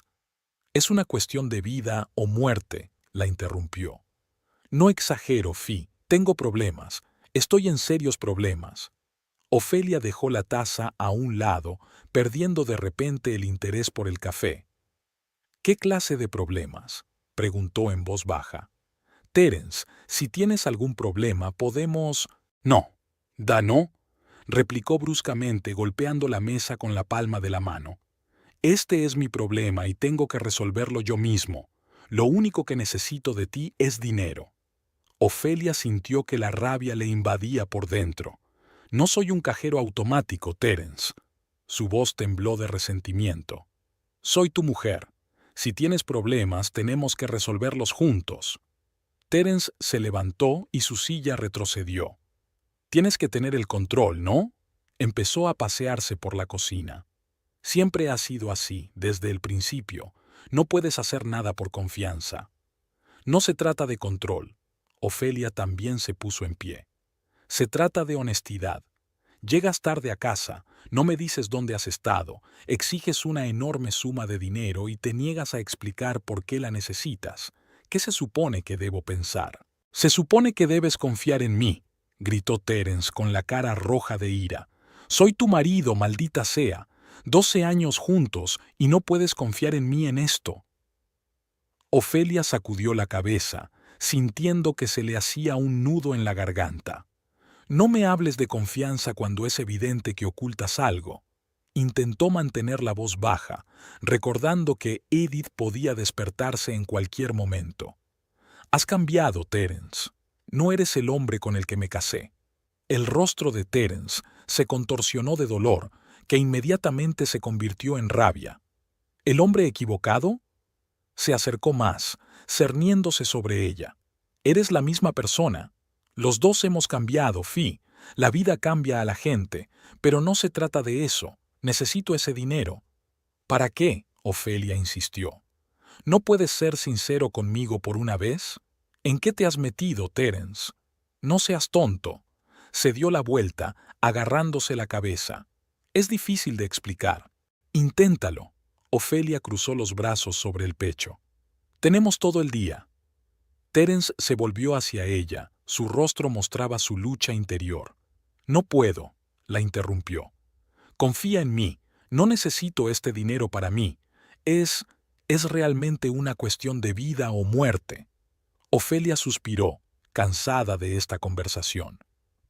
«Es una cuestión de vida o muerte», la interrumpió. «No exagero, Fi. Tengo problemas. Estoy en serios problemas». Ofelia dejó la taza a un lado, perdiendo de repente el interés por el café. «¿Qué clase de problemas?», preguntó en voz baja. «Terence, si tienes algún problema, podemos...» «No». «¿No?», replicó bruscamente, golpeando la mesa con la palma de la mano. «Este es mi problema y tengo que resolverlo yo mismo. Lo único que necesito de ti es dinero». Ofelia sintió que la rabia le invadía por dentro. «No soy un cajero automático, Terence». Su voz tembló de resentimiento. «Soy tu mujer. Si tienes problemas, tenemos que resolverlos juntos». Terence se levantó y su silla retrocedió. «Tienes que tener el control, ¿no?». Empezó a pasearse por la cocina. «Siempre ha sido así, desde el principio. No puedes hacer nada por confianza». «No se trata de control». Ofelia también se puso en pie. «Se trata de honestidad. Llegas tarde a casa, no me dices dónde has estado, exiges una enorme suma de dinero y te niegas a explicar por qué la necesitas. ¿Qué se supone que debo pensar?». «Se supone que debes confiar en mí», gritó Terence con la cara roja de ira. «Soy tu marido, maldita sea. 12 años juntos y no puedes confiar en mí en esto». Ofelia sacudió la cabeza, sintiendo que se le hacía un nudo en la garganta. «No me hables de confianza cuando es evidente que ocultas algo». Intentó mantener la voz baja, recordando que Edith podía despertarse en cualquier momento. «Has cambiado, Terence. No eres el hombre con el que me casé». El rostro de Terence se contorsionó de dolor, que inmediatamente se convirtió en rabia. ¿El hombre equivocado? Se acercó más, cerniéndose sobre ella. «Eres la misma persona. Los dos hemos cambiado, Fi. La vida cambia a la gente, pero no se trata de eso. Necesito ese dinero». «¿Para qué?», Ofelia insistió. «¿No puedes ser sincero conmigo por una vez? ¿En qué te has metido, Terence? No seas tonto». Se dio la vuelta, agarrándose la cabeza. «Es difícil de explicar». «Inténtalo». Ofelia cruzó los brazos sobre el pecho. «Tenemos todo el día». Terence se volvió hacia ella. Su rostro mostraba su lucha interior. «No puedo», la interrumpió. «Confía en mí. No necesito este dinero para mí. Es realmente una cuestión de vida o muerte». Ofelia suspiró, cansada de esta conversación.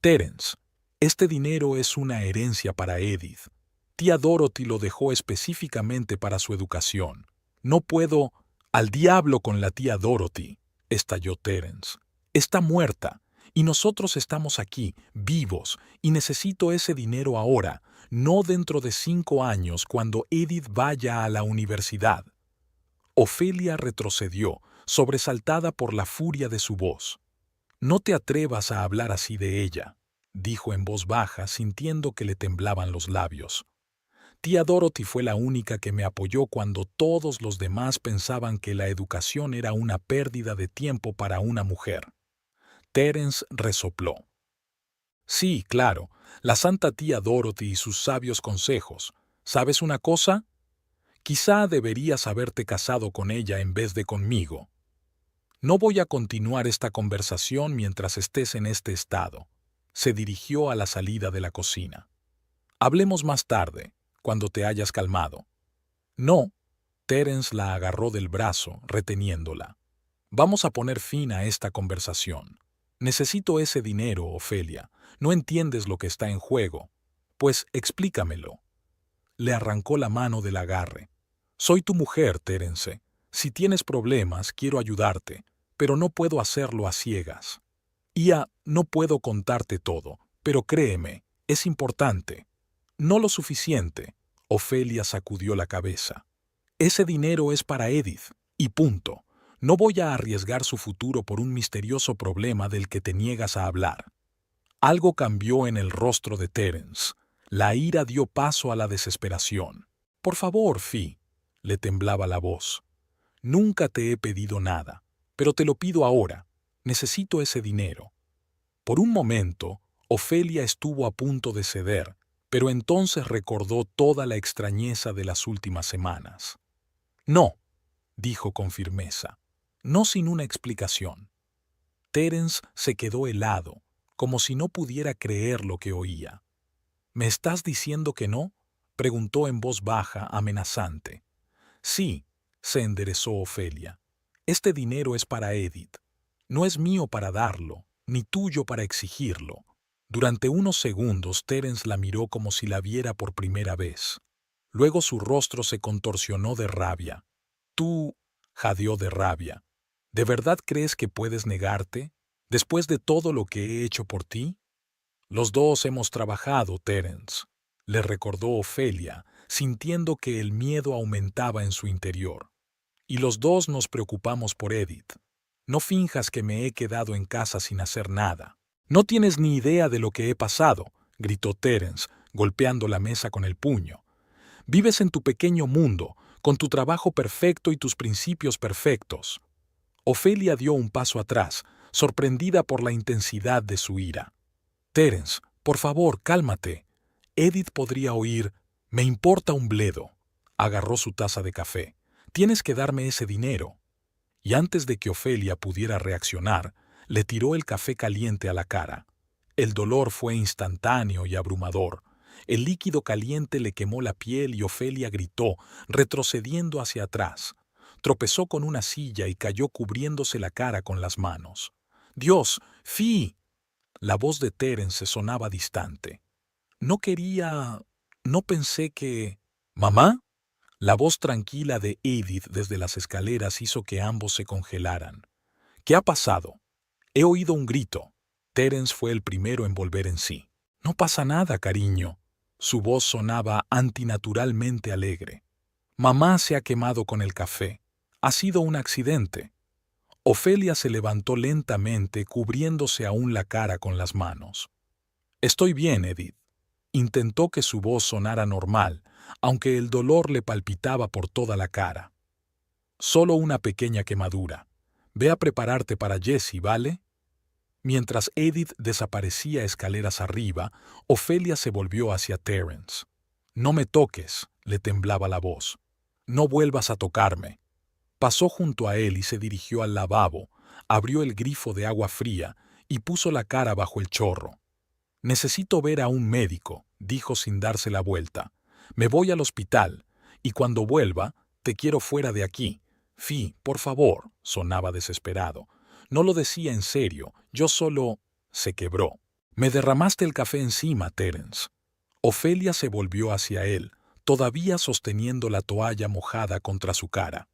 «Terence, este dinero es una herencia para Edith. Tía Dorothy lo dejó específicamente para su educación. No puedo...». «Al diablo con la tía Dorothy», estalló Terence. «Está muerta, y nosotros estamos aquí, vivos, y necesito ese dinero ahora, no dentro de 5 años cuando Edith vaya a la universidad». Ofelia retrocedió, sobresaltada por la furia de su voz. «No te atrevas a hablar así de ella», dijo en voz baja, sintiendo que le temblaban los labios. Tía Dorothy fue la única que me apoyó cuando todos los demás pensaban que la educación era una pérdida de tiempo para una mujer. Terence resopló. Sí, claro, la santa tía Dorothy y sus sabios consejos. ¿Sabes una cosa? Quizá deberías haberte casado con ella en vez de conmigo. No voy a continuar esta conversación mientras estés en este estado. Se dirigió a la salida de la cocina. Hablemos más tarde, cuando te hayas calmado. No. Terence la agarró del brazo, reteniéndola. Vamos a poner fin a esta conversación. Necesito ese dinero, Ofelia. No entiendes lo que está en juego. Pues explícamelo. Le arrancó la mano del agarre. Soy tu mujer, Terence. Si tienes problemas, quiero ayudarte, pero no puedo hacerlo a ciegas. No puedo contarte todo, pero créeme, es importante. No lo suficiente. Ofelia sacudió la cabeza. Ese dinero es para Edith, y punto. No voy a arriesgar su futuro por un misterioso problema del que te niegas a hablar. Algo cambió en el rostro de Terence. La ira dio paso a la desesperación. Por favor, Fi, le temblaba la voz. Nunca te he pedido nada, pero te lo pido ahora. Necesito ese dinero. Por un momento, Ofelia estuvo a punto de ceder, pero entonces recordó toda la extrañeza de las últimas semanas. No, dijo con firmeza, no sin una explicación. Terence se quedó helado, como si no pudiera creer lo que oía. ¿Me estás diciendo que no?, preguntó en voz baja, amenazante. Sí, se enderezó Ofelia. Este dinero es para Edith. No es mío para darlo, ni tuyo para exigirlo. Durante unos segundos Terence la miró como si la viera por primera vez. Luego su rostro se contorsionó de rabia. Tú, jadeó de rabia. ¿De verdad crees que puedes negarte, después de todo lo que he hecho por ti? Los dos hemos trabajado, Terence, le recordó Ofelia, sintiendo que el miedo aumentaba en su interior. Y los dos nos preocupamos por Edith. No finjas que me he quedado en casa sin hacer nada. No tienes ni idea de lo que he pasado, gritó Terence, golpeando la mesa con el puño. Vives en tu pequeño mundo, con tu trabajo perfecto y tus principios perfectos. Ofelia dio un paso atrás, sorprendida por la intensidad de su ira. Terence, por favor, cálmate. Edith podría oír, me importa un bledo. Agarró su taza de café. Tienes que darme ese dinero. Y antes de que Ofelia pudiera reaccionar, le tiró el café caliente a la cara. El dolor fue instantáneo y abrumador. El líquido caliente le quemó la piel y Ofelia gritó, retrocediendo hacia atrás. Tropezó con una silla y cayó cubriéndose la cara con las manos. ¡Dios! ¡Fi! La voz de Terence sonaba distante. No pensé que... ¿Mamá? La voz tranquila de Edith desde las escaleras hizo que ambos se congelaran. ¿Qué ha pasado? He oído un grito. Terence fue el primero en volver en sí. No pasa nada, cariño. Su voz sonaba antinaturalmente alegre. Mamá se ha quemado con el café. Ha sido un accidente. Ofelia se levantó lentamente, cubriéndose aún la cara con las manos. Estoy bien, Edith. Intentó que su voz sonara normal, aunque el dolor le palpitaba por toda la cara. Solo una pequeña quemadura. Ve a prepararte para Jessie, ¿vale? Mientras Edith desaparecía escaleras arriba, Ofelia se volvió hacia Terence. No me toques, le temblaba la voz. No vuelvas a tocarme. Pasó junto a él y se dirigió al lavabo, abrió el grifo de agua fría y puso la cara bajo el chorro. Necesito ver a un médico, dijo sin darse la vuelta. Me voy al hospital, y cuando vuelva, te quiero fuera de aquí. Fi, por favor, sonaba desesperado. No lo decía en serio, yo solo... Se quebró. Me derramaste el café encima, Terence. Ofelia se volvió hacia él, todavía sosteniendo la toalla mojada contra su cara.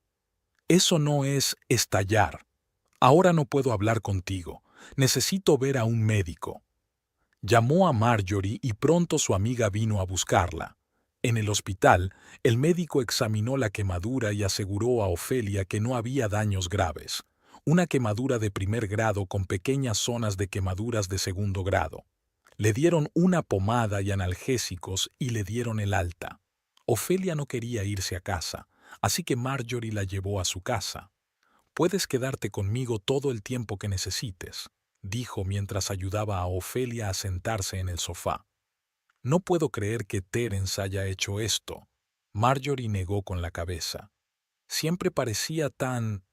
Eso no es estallar. Ahora no puedo hablar contigo. Necesito ver a un médico. Llamó a Marjorie y pronto su amiga vino a buscarla. En el hospital, el médico examinó la quemadura y aseguró a Ofelia que no había daños graves. Una quemadura de primer grado con pequeñas zonas de quemaduras de segundo grado. Le dieron una pomada y analgésicos y le dieron el alta. Ofelia no quería irse a casa, así que Marjorie la llevó a su casa. «Puedes quedarte conmigo todo el tiempo que necesites», dijo mientras ayudaba a Ofelia a sentarse en el sofá. «No puedo creer que Terence haya hecho esto». Marjorie negó con la cabeza. «Siempre parecía tan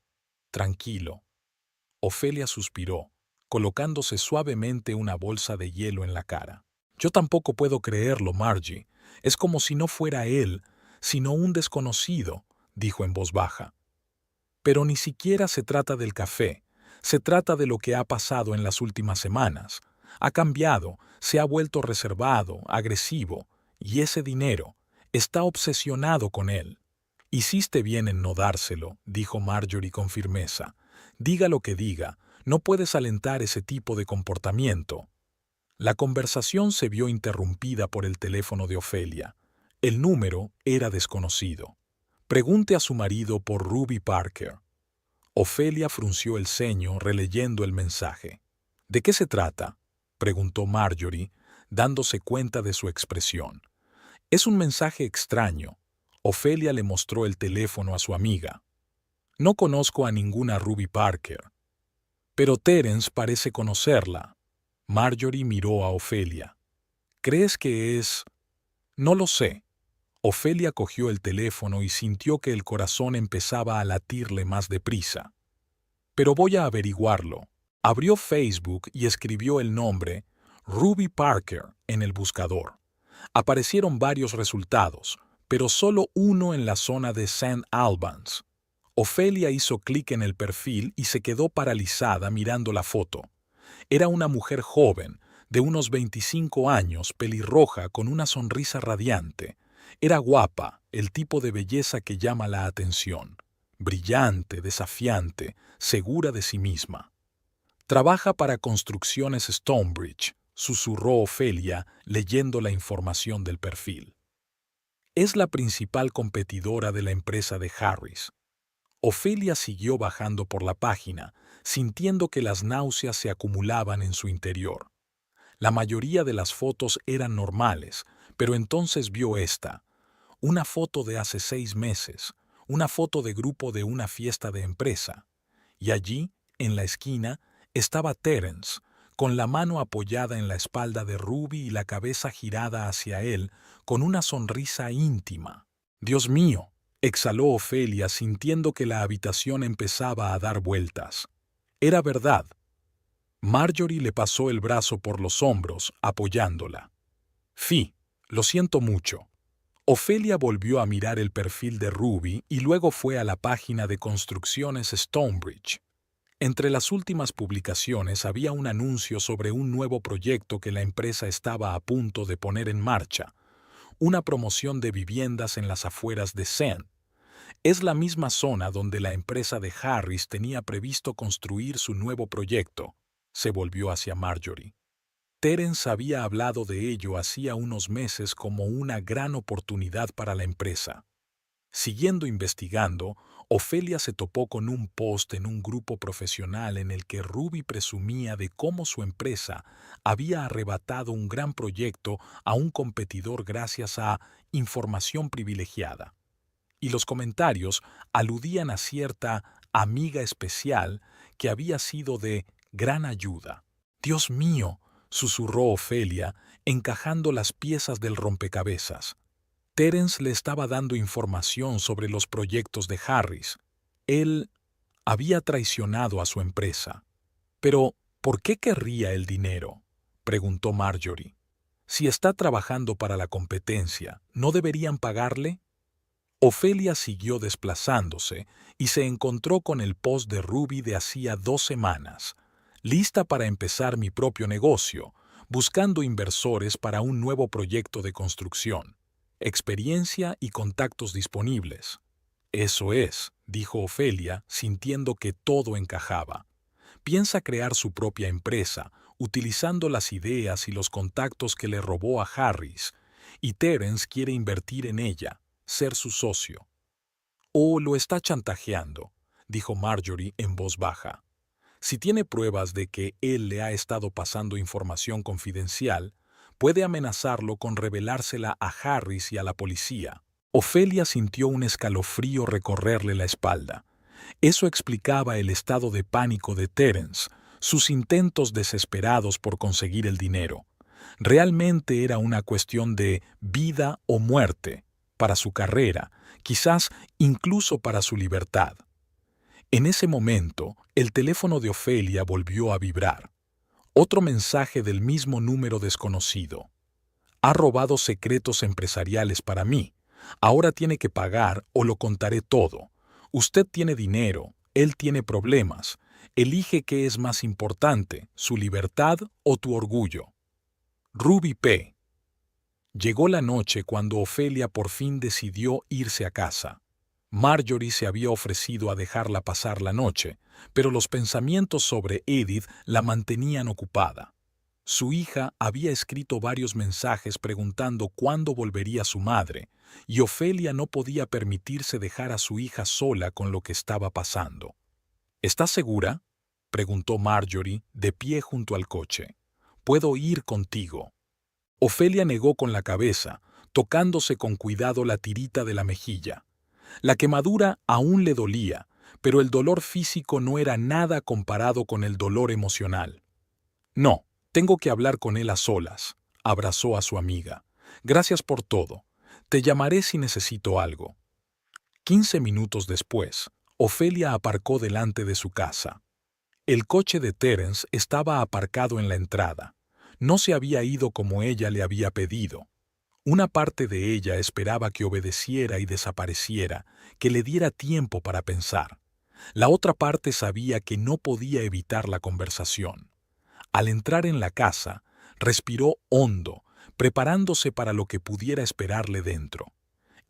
tranquilo». Ofelia suspiró, colocándose suavemente una bolsa de hielo en la cara. «Yo tampoco puedo creerlo, Margie. Es como si no fuera él, sino un desconocido», dijo en voz baja. «Pero ni siquiera se trata del café. Se trata de lo que ha pasado en las últimas semanas. Ha cambiado, se ha vuelto reservado, agresivo, y ese dinero, está obsesionado con él». «Hiciste bien en no dárselo», dijo Marjorie con firmeza. «Diga lo que diga, no puedes alentar ese tipo de comportamiento». La conversación se vio interrumpida por el teléfono de Ofelia. El número era desconocido. «Pregunte a su marido por Ruby Parker». Ofelia frunció el ceño releyendo el mensaje. «¿De qué se trata?», preguntó Marjorie, dándose cuenta de su expresión. «Es un mensaje extraño». Ofelia le mostró el teléfono a su amiga. «No conozco a ninguna Ruby Parker». «Pero Terence parece conocerla». Marjorie miró a Ofelia. «¿Crees que es...?» «No lo sé». Ofelia cogió el teléfono y sintió que el corazón empezaba a latirle más deprisa. «Pero voy a averiguarlo». Abrió Facebook y escribió el nombre Ruby Parker en el buscador. Aparecieron varios resultados, pero solo uno en la zona de St. Albans. Ofelia hizo clic en el perfil y se quedó paralizada mirando la foto. Era una mujer joven, de unos 25 años, pelirroja, con una sonrisa radiante. Era guapa, el tipo de belleza que llama la atención. Brillante, desafiante, segura de sí misma. «Trabaja para Construcciones Stonebridge», susurró Ofelia, leyendo la información del perfil. «Es la principal competidora de la empresa de Harris». Ofelia siguió bajando por la página, sintiendo que las náuseas se acumulaban en su interior. La mayoría de las fotos eran normales, pero entonces vio esta. Una foto de hace 6 meses, una foto de grupo de una fiesta de empresa. Y allí, en la esquina, estaba Terence, con la mano apoyada en la espalda de Ruby y la cabeza girada hacia él, con una sonrisa íntima. «Dios mío», exhaló Ofelia sintiendo que la habitación empezaba a dar vueltas. Era verdad. Marjorie le pasó el brazo por los hombros, apoyándola. Lo siento mucho». Ofelia volvió a mirar el perfil de Ruby y luego fue a la página de Construcciones Stonebridge. Entre las últimas publicaciones había un anuncio sobre un nuevo proyecto que la empresa estaba a punto de poner en marcha, una promoción de viviendas en las afueras de St. Es la misma zona donde la empresa de Harris tenía previsto construir su nuevo proyecto. Se volvió hacia Marjorie. Terence había hablado de ello hacía unos meses como una gran oportunidad para la empresa. Siguiendo investigando, Ofelia se topó con un post en un grupo profesional en el que Ruby presumía de cómo su empresa había arrebatado un gran proyecto a un competidor gracias a información privilegiada. Y los comentarios aludían a cierta amiga especial que había sido de gran ayuda. «Dios mío», susurró Ofelia, encajando las piezas del rompecabezas. Terence le estaba dando información sobre los proyectos de Harris. Él había traicionado a su empresa. «Pero, ¿por qué querría el dinero?», preguntó Marjorie. «Si está trabajando para la competencia, ¿no deberían pagarle?». Ofelia siguió desplazándose y se encontró con el post de Ruby de hacía 2 semanas. «Lista para empezar mi propio negocio, buscando inversores para un nuevo proyecto de construcción. Experiencia y contactos disponibles». «Eso es», dijo Ofelia, sintiendo que todo encajaba. «Piensa crear su propia empresa, utilizando las ideas y los contactos que le robó a Harris, y Terence quiere invertir en ella, ser su socio». «O lo está chantajeando», dijo Marjorie en voz baja. «Si tiene pruebas de que él le ha estado pasando información confidencial, puede amenazarlo con revelársela a Harris y a la policía». Ofelia sintió un escalofrío recorrerle la espalda. Eso explicaba el estado de pánico de Terence, sus intentos desesperados por conseguir el dinero. Realmente era una cuestión de vida o muerte, para su carrera, quizás incluso para su libertad. En ese momento, el teléfono de Ofelia volvió a vibrar. Otro mensaje del mismo número desconocido. Ha robado secretos empresariales para mí. Ahora tiene que pagar o lo contaré todo. Usted tiene dinero, él tiene problemas. Elige qué es más importante, su libertad o tu orgullo. Ruby P. Llegó la noche cuando Ofelia por fin decidió irse a casa. Marjorie se había ofrecido a dejarla pasar la noche, pero los pensamientos sobre Edith la mantenían ocupada. Su hija había escrito varios mensajes preguntando cuándo volvería su madre, y Ofelia no podía permitirse dejar a su hija sola con lo que estaba pasando. ¿Estás segura?, preguntó Marjorie, de pie junto al coche. «Puedo ir contigo». Ofelia negó con la cabeza, tocándose con cuidado la tirita de la mejilla. La quemadura aún le dolía, pero el dolor físico no era nada comparado con el dolor emocional. «No, tengo que hablar con él a solas», abrazó a su amiga. «Gracias por todo. Te llamaré si necesito algo». 15 minutos después, Ofelia aparcó delante de su casa. El coche de Terence estaba aparcado en la entrada. No se había ido como ella le había pedido. Una parte de ella esperaba que obedeciera y desapareciera, que le diera tiempo para pensar. La otra parte sabía que no podía evitar la conversación. Al entrar en la casa, respiró hondo, preparándose para lo que pudiera esperarle dentro.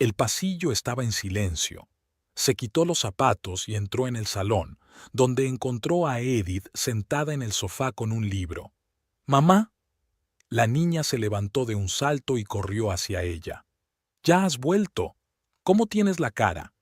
El pasillo estaba en silencio. Se quitó los zapatos y entró en el salón, donde encontró a Edith sentada en el sofá con un libro. «¿Mamá?» La niña se levantó de un salto y corrió hacia ella. «¿Ya has vuelto? ¿Cómo tienes la cara?»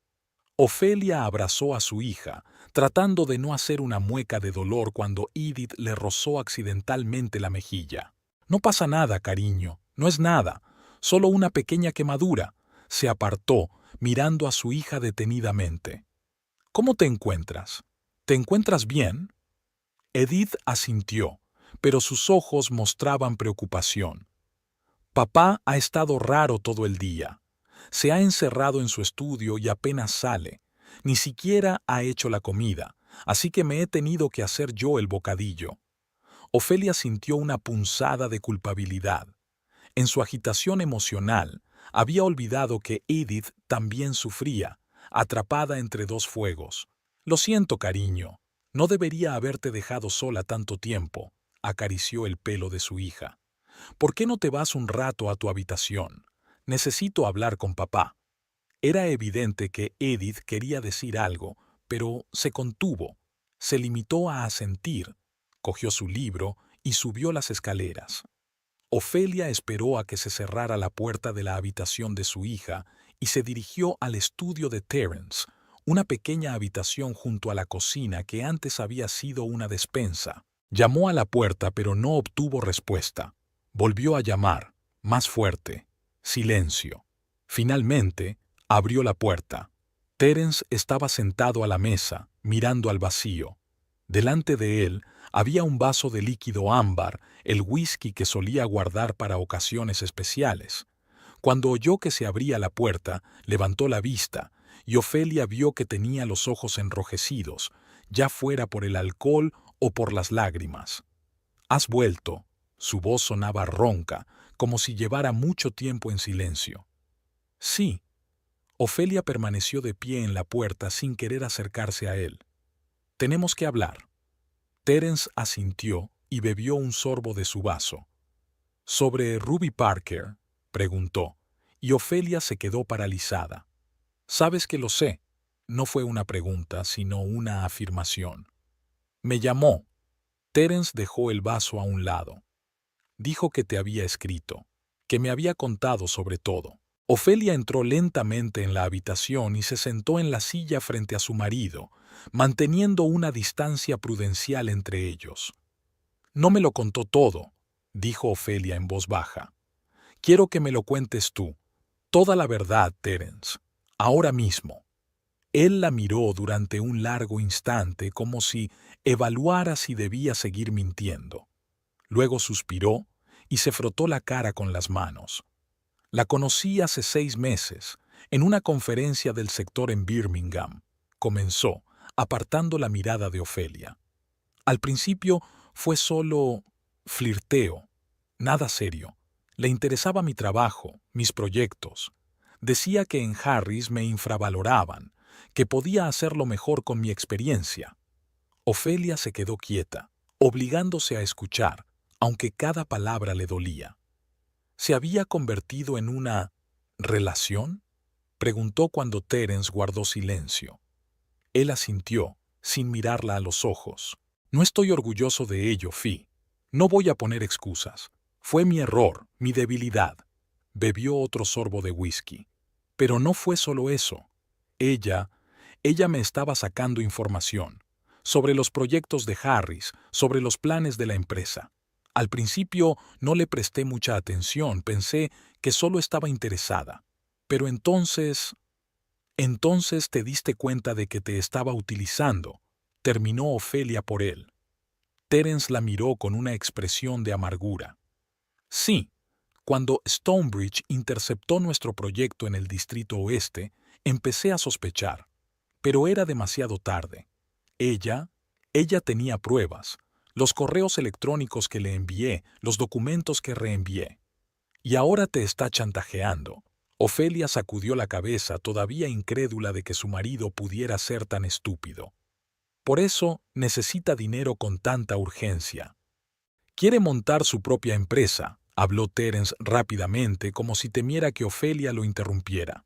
Ofelia abrazó a su hija, tratando de no hacer una mueca de dolor cuando Edith le rozó accidentalmente la mejilla. «No pasa nada, cariño, no es nada, solo una pequeña quemadura». Se apartó, mirando a su hija detenidamente. «¿Cómo te encuentras? ¿Te encuentras bien?» Edith asintió, pero sus ojos mostraban preocupación. «Papá ha estado raro todo el día. Se ha encerrado en su estudio y apenas sale. Ni siquiera ha hecho la comida, así que me he tenido que hacer yo el bocadillo». Ofelia sintió una punzada de culpabilidad. En su agitación emocional, había olvidado que Edith también sufría, atrapada entre dos fuegos. «Lo siento, cariño. No debería haberte dejado sola tanto tiempo», acarició el pelo de su hija. «¿Por qué no te vas un rato a tu habitación? Necesito hablar con papá». Era evidente que Edith quería decir algo, pero se contuvo. Se limitó a asentir, cogió su libro y subió las escaleras. Ofelia esperó a que se cerrara la puerta de la habitación de su hija y se dirigió al estudio de Terence, una pequeña habitación junto a la cocina que antes había sido una despensa. Llamó a la puerta pero no obtuvo respuesta. Volvió a llamar, más fuerte. Silencio. Finalmente, abrió la puerta. Terence estaba sentado a la mesa, mirando al vacío. Delante de él había un vaso de líquido ámbar, el whisky que solía guardar para ocasiones especiales. Cuando oyó que se abría la puerta, levantó la vista, y Ofelia vio que tenía los ojos enrojecidos, ya fuera por el alcohol o por las lágrimas. «¿Has vuelto?» Su voz sonaba ronca, como si llevara mucho tiempo en silencio. «Sí». Ofelia permaneció de pie en la puerta sin querer acercarse a él. «Tenemos que hablar». Terence asintió y bebió un sorbo de su vaso. «¿Sobre Ruby Parker?», preguntó, y Ofelia se quedó paralizada. «Sabes que lo sé». No fue una pregunta, sino una afirmación. «Me llamó». Terence dejó el vaso a un lado. «Dijo que te había escrito, que me había contado sobre todo». Ofelia entró lentamente en la habitación y se sentó en la silla frente a su marido, manteniendo una distancia prudencial entre ellos. «No me lo contó todo», dijo Ofelia en voz baja. «Quiero que me lo cuentes tú. Toda la verdad, Terence. Ahora mismo. Él la miró durante un largo instante como si evaluara si debía seguir mintiendo. Luego suspiró y se frotó la cara con las manos. La conocí hace 6 meses, en una conferencia del sector en Birmingham. Comenzó, apartando la mirada de Ofelia. Al principio fue solo flirteo, nada serio. Le interesaba mi trabajo, mis proyectos. Decía que en Harris me infravaloraban, que podía hacerlo mejor con mi experiencia. Ofelia se quedó quieta, obligándose a escuchar, aunque cada palabra le dolía. ¿Se había convertido en una relación? Preguntó cuando Terence guardó silencio. Él asintió, sin mirarla a los ojos. No estoy orgulloso de ello, Fi. No voy a poner excusas. Fue mi error, mi debilidad. Bebió otro sorbo de whisky. Pero no fue solo eso. Ella me estaba sacando información. Sobre los proyectos de Harris, sobre los planes de la empresa. Al principio no le presté mucha atención, pensé que solo estaba interesada. Pero entonces te diste cuenta de que te estaba utilizando, terminó Ofelia por él. Terence la miró con una expresión de amargura. Sí, cuando Stonebridge interceptó nuestro proyecto en el Distrito Oeste, empecé a sospechar, pero era demasiado tarde. Ella tenía pruebas, los correos electrónicos que le envié, los documentos que reenvié. Y ahora te está chantajeando. Ofelia sacudió la cabeza, todavía incrédula de que su marido pudiera ser tan estúpido. Por eso necesita dinero con tanta urgencia. Quiere montar su propia empresa, habló Terence rápidamente como si temiera que Ofelia lo interrumpiera.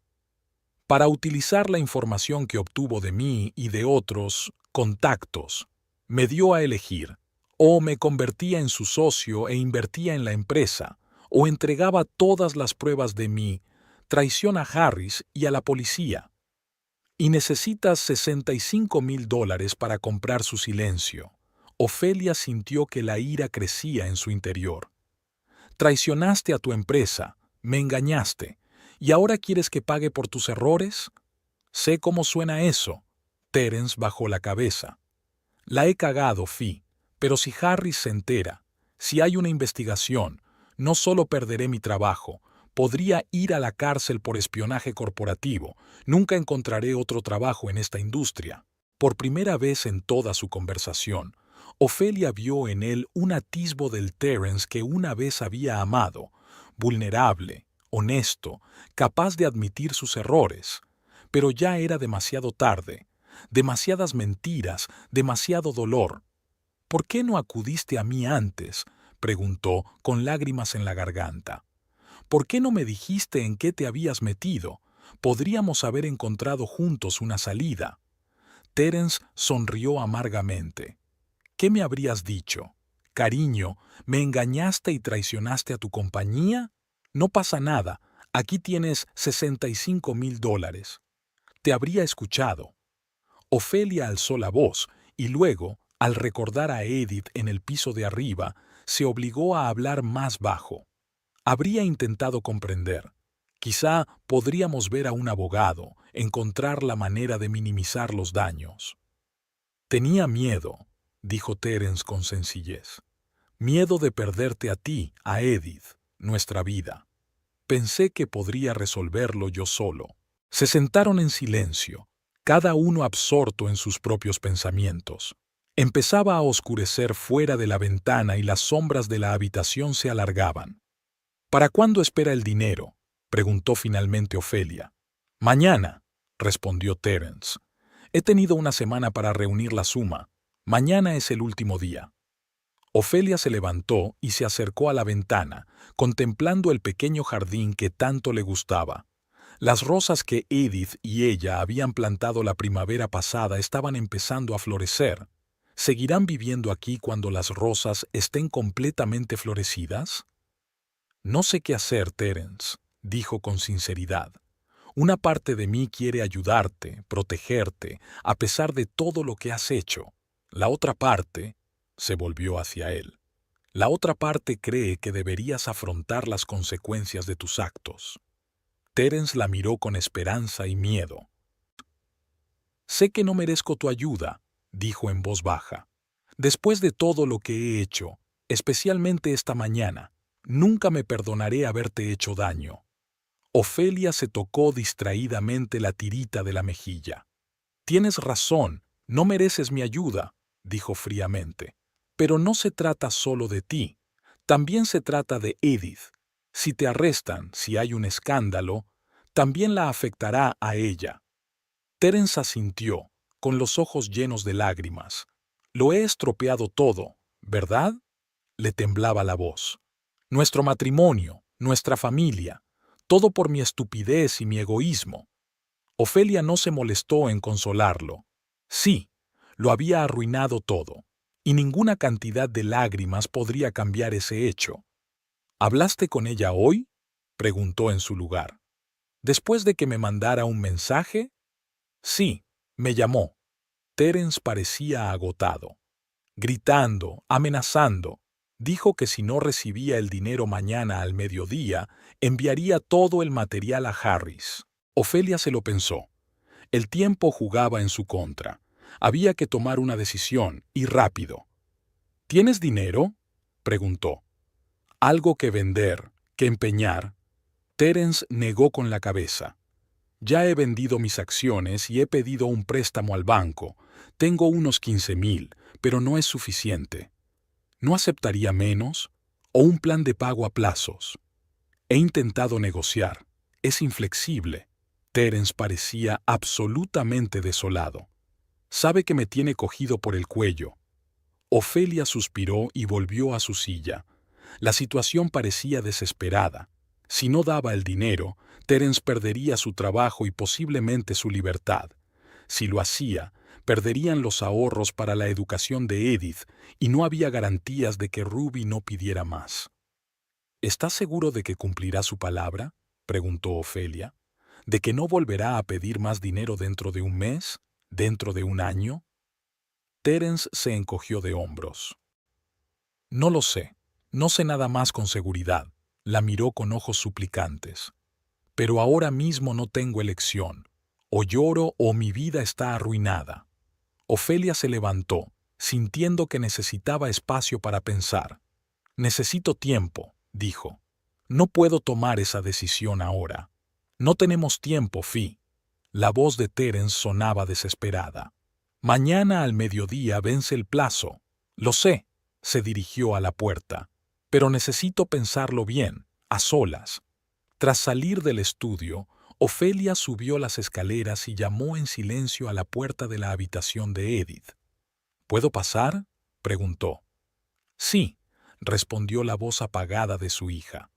Para utilizar la información que obtuvo de mí y de otros contactos, me dio a elegir, o me convertía en su socio e invertía en la empresa, o entregaba todas las pruebas de mi traición a Harris y a la policía. Y necesitas $65,000 para comprar su silencio. Ofelia sintió que la ira crecía en su interior. Traicionaste a tu empresa, me engañaste, ¿y ahora quieres que pague por tus errores? Sé cómo suena eso. Terence bajó la cabeza. La he cagado, Fi, pero si Harris se entera, si hay una investigación, no solo perderé mi trabajo, podría ir a la cárcel por espionaje corporativo, nunca encontraré otro trabajo en esta industria. Por primera vez en toda su conversación, Ofelia vio en él un atisbo del Terence que una vez había amado, vulnerable, honesto, capaz de admitir sus errores. Pero ya era demasiado tarde, demasiadas mentiras, demasiado dolor. ¿Por qué no acudiste a mí antes?, preguntó con lágrimas en la garganta. ¿Por qué no me dijiste en qué te habías metido? Podríamos haber encontrado juntos una salida. Terence sonrió amargamente. ¿Qué me habrías dicho? Cariño, ¿me engañaste y traicionaste a tu compañía? No pasa nada, aquí tienes $65,000. Te habría escuchado. Ofelia alzó la voz y luego, al recordar a Edith en el piso de arriba, se obligó a hablar más bajo. Habría intentado comprender. Quizá podríamos ver a un abogado, encontrar la manera de minimizar los daños. Tenía miedo, dijo Terence con sencillez. Miedo de perderte a ti, a Edith, nuestra vida. Pensé que podría resolverlo yo solo. Se sentaron en silencio, cada uno absorto en sus propios pensamientos. Empezaba a oscurecer fuera de la ventana y las sombras de la habitación se alargaban. ¿Para cuándo espera el dinero?, preguntó finalmente Ofelia. Mañana, respondió Terence. He tenido una semana para reunir la suma. Mañana es el último día. Ofelia se levantó y se acercó a la ventana, contemplando el pequeño jardín que tanto le gustaba. Las rosas que Edith y ella habían plantado la primavera pasada estaban empezando a florecer. ¿Seguirán viviendo aquí cuando las rosas estén completamente florecidas? No sé qué hacer, Terence, dijo con sinceridad. Una parte de mí quiere ayudarte, protegerte, a pesar de todo lo que has hecho. La otra parte, se volvió hacia él, la otra parte cree que deberías afrontar las consecuencias de tus actos. Terence la miró con esperanza y miedo. «Sé que no merezco tu ayuda», dijo en voz baja. «Después de todo lo que he hecho, especialmente esta mañana, nunca me perdonaré haberte hecho daño». Ofelia se tocó distraídamente la tirita de la mejilla. «Tienes razón, no mereces mi ayuda», dijo fríamente. «Pero no se trata solo de ti. También se trata de Edith. Si te arrestan, si hay un escándalo, también la afectará a ella». Terence asintió, con los ojos llenos de lágrimas. «Lo he estropeado todo, ¿verdad?», le temblaba la voz. «Nuestro matrimonio, nuestra familia, todo por mi estupidez y mi egoísmo». Ofelia no se molestó en consolarlo. Sí, lo había arruinado todo, y ninguna cantidad de lágrimas podría cambiar ese hecho. «¿Hablaste con ella hoy?», preguntó en su lugar. «¿Después de que me mandara un mensaje?». «Sí, me llamó». Terence parecía agotado. Gritando, amenazando, dijo que si no recibía el dinero mañana al mediodía, enviaría todo el material a Harris. Ofelia se lo pensó. El tiempo jugaba en su contra. Había que tomar una decisión, y rápido. «¿Tienes dinero?», preguntó. «Algo que vender, que empeñar». Terence negó con la cabeza. «Ya he vendido mis acciones y he pedido un préstamo al banco. Tengo unos 15,000, pero no es suficiente». «¿No aceptaría menos? ¿O un plan de pago a plazos?». «He intentado negociar. Es inflexible». Terence parecía absolutamente desolado. «Sabe que me tiene cogido por el cuello». Ofelia suspiró y volvió a su silla. La situación parecía desesperada. Si no daba el dinero, Terence perdería su trabajo y posiblemente su libertad. Si lo hacía, perderían los ahorros para la educación de Edith y no había garantías de que Ruby no pidiera más. «¿Estás seguro de que cumplirá su palabra?», preguntó Ofelia. «¿De que no volverá a pedir más dinero dentro de un mes? ¿Dentro de un año?». Terence se encogió de hombros. «No lo sé. No sé nada más con seguridad». La miró con ojos suplicantes. «Pero ahora mismo no tengo elección. O lloro o mi vida está arruinada». Ofelia se levantó, sintiendo que necesitaba espacio para pensar. «Necesito tiempo», dijo. «No puedo tomar esa decisión ahora». «No tenemos tiempo, Fi». La voz de Terence sonaba desesperada. «Mañana al mediodía vence el plazo». «Lo sé», se dirigió a la puerta. «Pero necesito pensarlo bien, a solas». Tras salir del estudio, Ofelia subió las escaleras y llamó en silencio a la puerta de la habitación de Edith. «¿Puedo pasar?», preguntó. «Sí», respondió la voz apagada de su hija.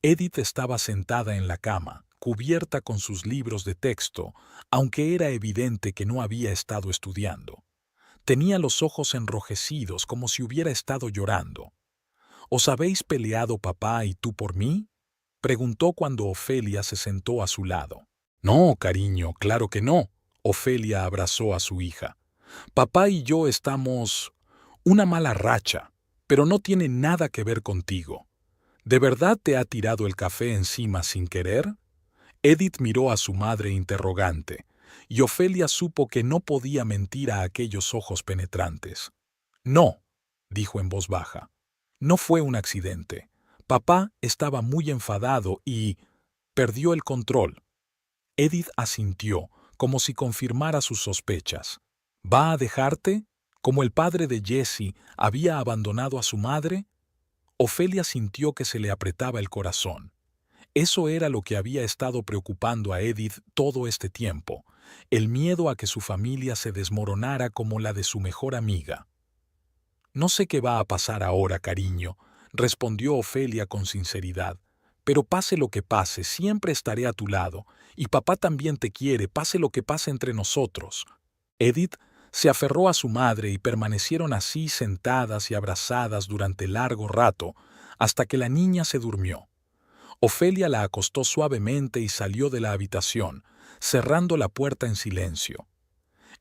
Edith estaba sentada en la cama, cubierta con sus libros de texto, aunque era evidente que no había estado estudiando. Tenía los ojos enrojecidos como si hubiera estado llorando. «¿Os habéis peleado papá y tú por mí?», preguntó cuando Ofelia se sentó a su lado. «No, cariño, claro que no». Ofelia abrazó a su hija. «Papá y yo estamos... una mala racha, pero no tiene nada que ver contigo. ¿De verdad te ha tirado el café encima sin querer?». Edith miró a su madre interrogante, y Ofelia supo que no podía mentir a aquellos ojos penetrantes. «No», dijo en voz baja. «No fue un accidente. Papá estaba muy enfadado y... perdió el control». Edith asintió, como si confirmara sus sospechas. «¿Va a dejarte? ¿Como el padre de Jessie había abandonado a su madre?». Ofelia sintió que se le apretaba el corazón. Eso era lo que había estado preocupando a Edith todo este tiempo, el miedo a que su familia se desmoronara como la de su mejor amiga. «No sé qué va a pasar ahora, cariño», respondió Ofelia con sinceridad. «Pero pase lo que pase, siempre estaré a tu lado, y papá también te quiere, pase lo que pase entre nosotros». Edith se aferró a su madre y permanecieron así sentadas y abrazadas durante largo rato, hasta que la niña se durmió. Ofelia la acostó suavemente y salió de la habitación, cerrando la puerta en silencio.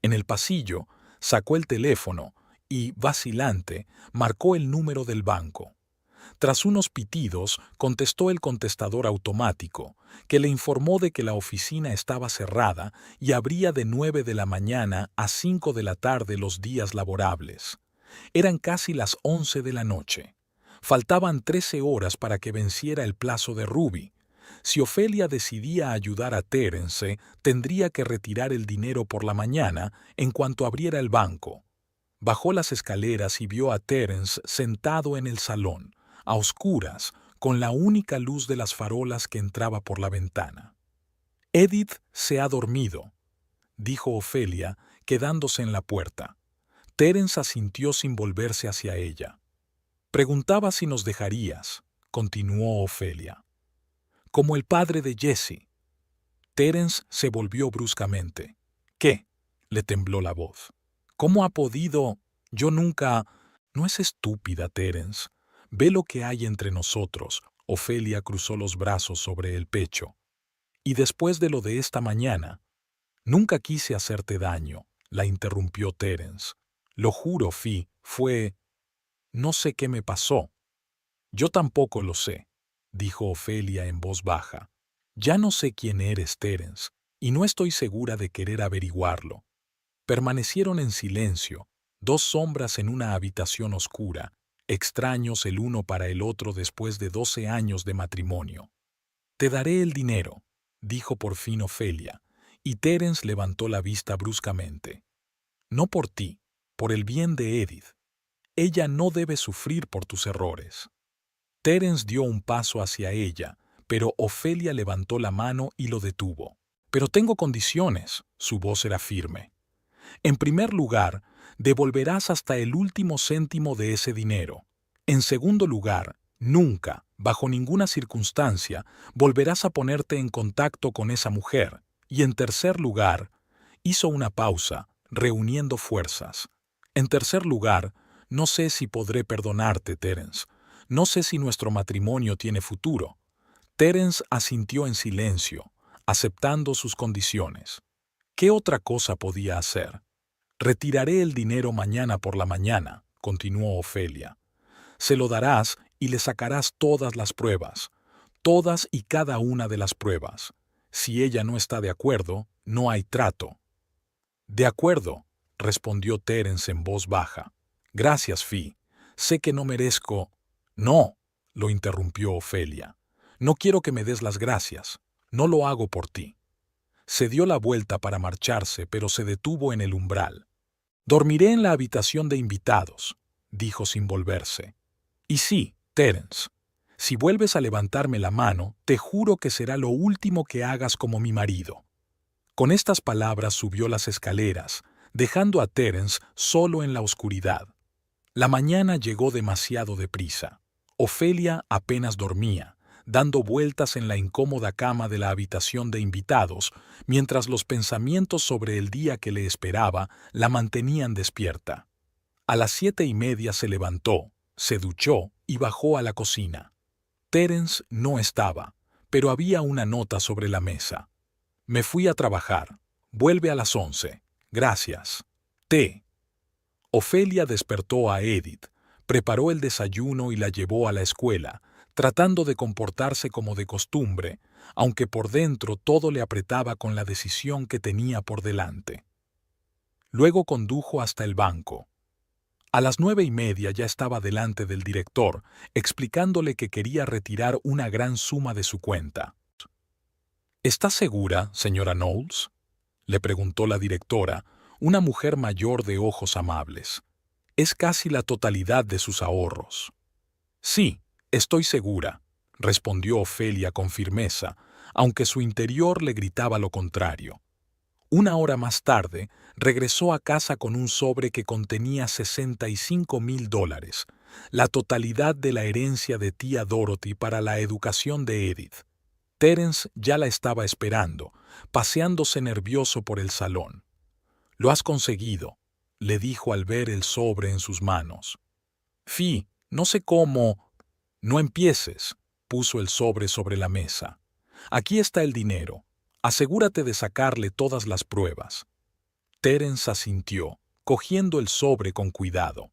En el pasillo, sacó el teléfono y, vacilante, marcó el número del banco. Tras unos pitidos, contestó el contestador automático, que le informó de que la oficina estaba cerrada y abría de 9 de la mañana a 5 de la tarde los días laborables. Eran casi las 11 de la noche. Faltaban 13 horas para que venciera el plazo de Ruby. Si Ofelia decidía ayudar a Terence, tendría que retirar el dinero por la mañana en cuanto abriera el banco. Bajó las escaleras y vio a Terence sentado en el salón, a oscuras, con la única luz de las farolas que entraba por la ventana. «Edith se ha dormido», dijo Ofelia, quedándose en la puerta. Terence asintió sin volverse hacia ella. «Preguntaba si nos dejarías», continuó Ofelia. «Como el padre de Jessie». Terence se volvió bruscamente. «¿Qué?», le tembló la voz. «¿Cómo ha podido? Yo nunca...» «No es estúpida, Terence. Ve lo que hay entre nosotros». Ofelia cruzó los brazos sobre el pecho. «Y después de lo de esta mañana...» «Nunca quise hacerte daño», la interrumpió Terence. «Lo juro, fue... No sé qué me pasó». «Yo tampoco lo sé», dijo Ofelia en voz baja. «Ya no sé quién eres, Terence, y no estoy segura de querer averiguarlo». Permanecieron en silencio, dos sombras en una habitación oscura, extraños el uno para el otro después de 12 años de matrimonio. «Te daré el dinero», dijo por fin Ofelia, y Terence levantó la vista bruscamente. «No por ti, por el bien de Edith. Ella no debe sufrir por tus errores». Terence dio un paso hacia ella, pero Ofelia levantó la mano y lo detuvo. «Pero tengo condiciones», su voz era firme. «En primer lugar, devolverás hasta el último céntimo de ese dinero. En segundo lugar, nunca, bajo ninguna circunstancia, volverás a ponerte en contacto con esa mujer. Y en tercer lugar», hizo una pausa, reuniendo fuerzas. «En tercer lugar, no sé si podré perdonarte, Terence. No sé si nuestro matrimonio tiene futuro». Terence asintió en silencio, aceptando sus condiciones. ¿Qué otra cosa podía hacer? «Retiraré el dinero mañana por la mañana», continuó Ofelia. «Se lo darás y le sacarás todas las pruebas, todas y cada una de las pruebas. Si ella no está de acuerdo, no hay trato». «De acuerdo», respondió Terence en voz baja. «Gracias, Sé que no merezco...» «No», lo interrumpió Ofelia. «No quiero que me des las gracias. No lo hago por ti». Se dio la vuelta para marcharse, pero se detuvo en el umbral. «Dormiré en la habitación de invitados», dijo sin volverse. «Y sí, Terence, si vuelves a levantarme la mano, te juro que será lo último que hagas como mi marido». Con estas palabras subió las escaleras, dejando a Terence solo en la oscuridad. La mañana llegó demasiado deprisa. Ofelia apenas dormía, dando vueltas en la incómoda cama de la habitación de invitados, mientras los pensamientos sobre el día que le esperaba la mantenían despierta. A las 7:30 se levantó, se duchó y bajó a la cocina. Terence no estaba, pero había una nota sobre la mesa. «Me fui a trabajar. Vuelve a las 11. Gracias. T». Ofelia despertó a Edith, preparó el desayuno y la llevó a la escuela, tratando de comportarse como de costumbre, aunque por dentro todo le apretaba con la decisión que tenía por delante. Luego condujo hasta el banco. A las 9:30 ya estaba delante del director, explicándole que quería retirar una gran suma de su cuenta. «¿Está segura, señora Knowles?», le preguntó la directora, una mujer mayor de ojos amables. «Es casi la totalidad de sus ahorros». «Sí, estoy segura», respondió Ofelia con firmeza, aunque su interior le gritaba lo contrario. Una hora más tarde, regresó a casa con un sobre que contenía $65,000, la totalidad de la herencia de tía Dorothy para la educación de Edith. Terence ya la estaba esperando, paseándose nervioso por el salón. «Lo has conseguido», le dijo al ver el sobre en sus manos. No sé cómo...». «No empieces», puso el sobre la mesa. «Aquí está el dinero. Asegúrate de sacarle todas las pruebas». Terence asintió, cogiendo el sobre con cuidado.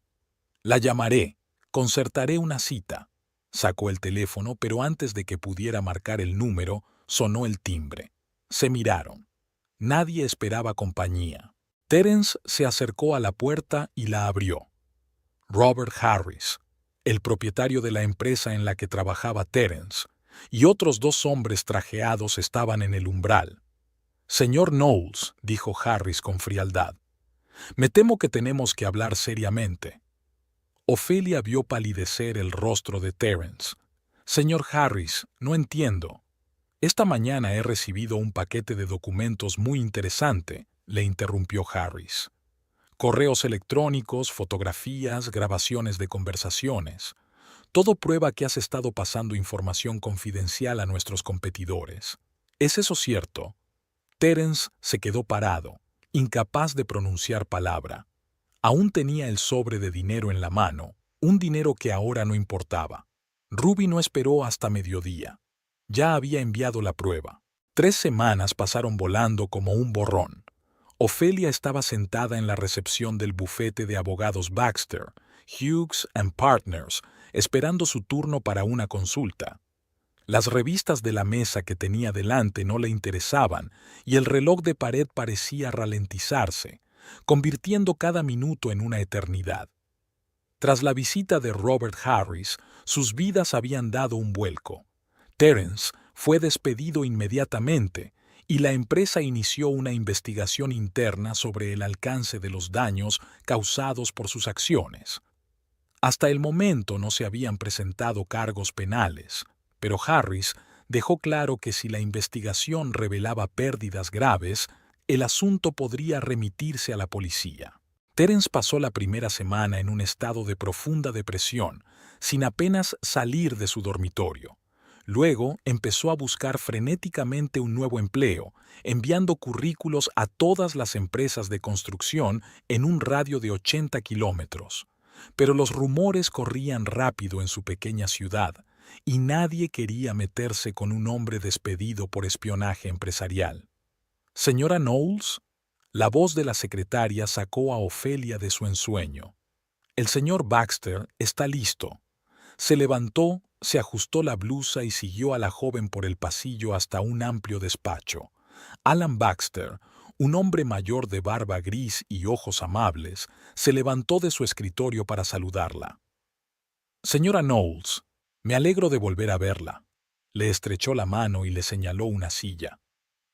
«La llamaré, concertaré una cita». Sacó el teléfono, pero antes de que pudiera marcar el número, sonó el timbre. Se miraron. Nadie esperaba compañía. Terence se acercó a la puerta y la abrió. Robert Harris, el propietario de la empresa en la que trabajaba Terence, y otros 2 hombres trajeados estaban en el umbral. «Señor Knowles», dijo Harris con frialdad, «me temo que tenemos que hablar seriamente». Ofelia vio palidecer el rostro de Terence. «Señor Harris, no entiendo. Esta mañana he recibido un paquete de documentos muy interesante», le interrumpió Harris. «Correos electrónicos, fotografías, grabaciones de conversaciones. Todo prueba que has estado pasando información confidencial a nuestros competidores. ¿Es eso cierto?» Terence se quedó parado, incapaz de pronunciar palabra. Aún tenía el sobre de dinero en la mano, un dinero que ahora no importaba. Ruby no esperó hasta mediodía. Ya había enviado la prueba. 3 semanas pasaron volando como un borrón. Ofelia estaba sentada en la recepción del bufete de abogados Baxter, Hughes and Partners, esperando su turno para una consulta. Las revistas de la mesa que tenía delante no le interesaban y el reloj de pared parecía ralentizarse, convirtiendo cada minuto en una eternidad. Tras la visita de Robert Harris, sus vidas habían dado un vuelco. Terence fue despedido inmediatamente y la empresa inició una investigación interna sobre el alcance de los daños causados por sus acciones. Hasta el momento no se habían presentado cargos penales, pero Harris dejó claro que si la investigación revelaba pérdidas graves, el asunto podría remitirse a la policía. Terence pasó la primera semana en un estado de profunda depresión, sin apenas salir de su dormitorio. Luego empezó a buscar frenéticamente un nuevo empleo, enviando currículos a todas las empresas de construcción en un radio de 80 kilómetros. Pero los rumores corrían rápido en su pequeña ciudad, y nadie quería meterse con un hombre despedido por espionaje empresarial. «Señora Knowles», la voz de la secretaria sacó a Ofelia de su ensueño. «El señor Baxter está listo». Se levantó, se ajustó la blusa y siguió a la joven por el pasillo hasta un amplio despacho. Alan Baxter, un hombre mayor de barba gris y ojos amables, se levantó de su escritorio para saludarla. «Señora Knowles, me alegro de volver a verla». Le estrechó la mano y le señaló una silla.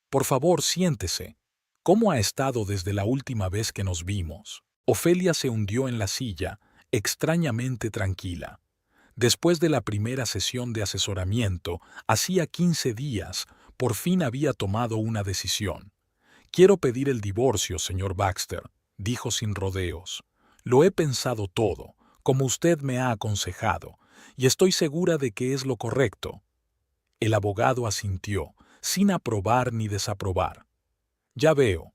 «Por favor, siéntese. ¿Cómo ha estado desde la última vez que nos vimos?» Ofelia se hundió en la silla, extrañamente tranquila. Después de la primera sesión de asesoramiento, hacía 15 días, por fin había tomado una decisión. «Quiero pedir el divorcio, señor Baxter», dijo sin rodeos. «Lo he pensado todo, como usted me ha aconsejado, y estoy segura de que es lo correcto». El abogado asintió, sin aprobar ni desaprobar. «Ya veo.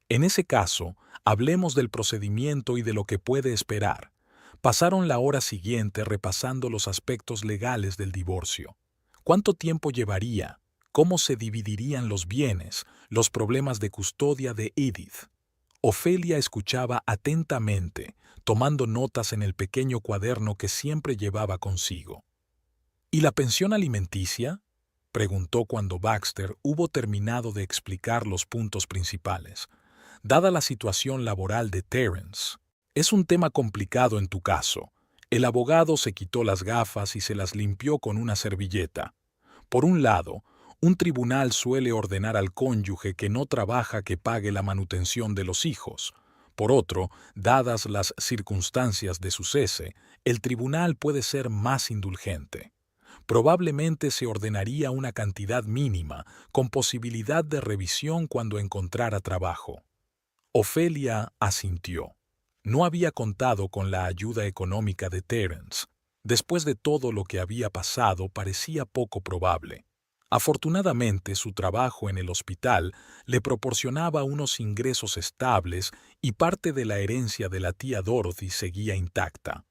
En ese caso, hablemos del procedimiento y de lo que puede esperar». Pasaron la hora siguiente repasando los aspectos legales del divorcio. ¿Cuánto tiempo llevaría? ¿Cómo se dividirían los bienes? Los problemas de custodia de Edith. Ofelia escuchaba atentamente, tomando notas en el pequeño cuaderno que siempre llevaba consigo. «¿Y la pensión alimenticia?», preguntó cuando Baxter hubo terminado de explicar los puntos principales. «Dada la situación laboral de Terence, es un tema complicado en tu caso». El abogado se quitó las gafas y se las limpió con una servilleta. «Por un lado, un tribunal suele ordenar al cónyuge que no trabaja que pague la manutención de los hijos. Por otro, dadas las circunstancias de su cese, el tribunal puede ser más indulgente. Probablemente se ordenaría una cantidad mínima, con posibilidad de revisión cuando encontrara trabajo». Ofelia asintió. No había contado con la ayuda económica de Terence. Después de todo lo que había pasado, parecía poco probable. Afortunadamente, su trabajo en el hospital le proporcionaba unos ingresos estables y parte de la herencia de la tía Dorothy seguía intacta.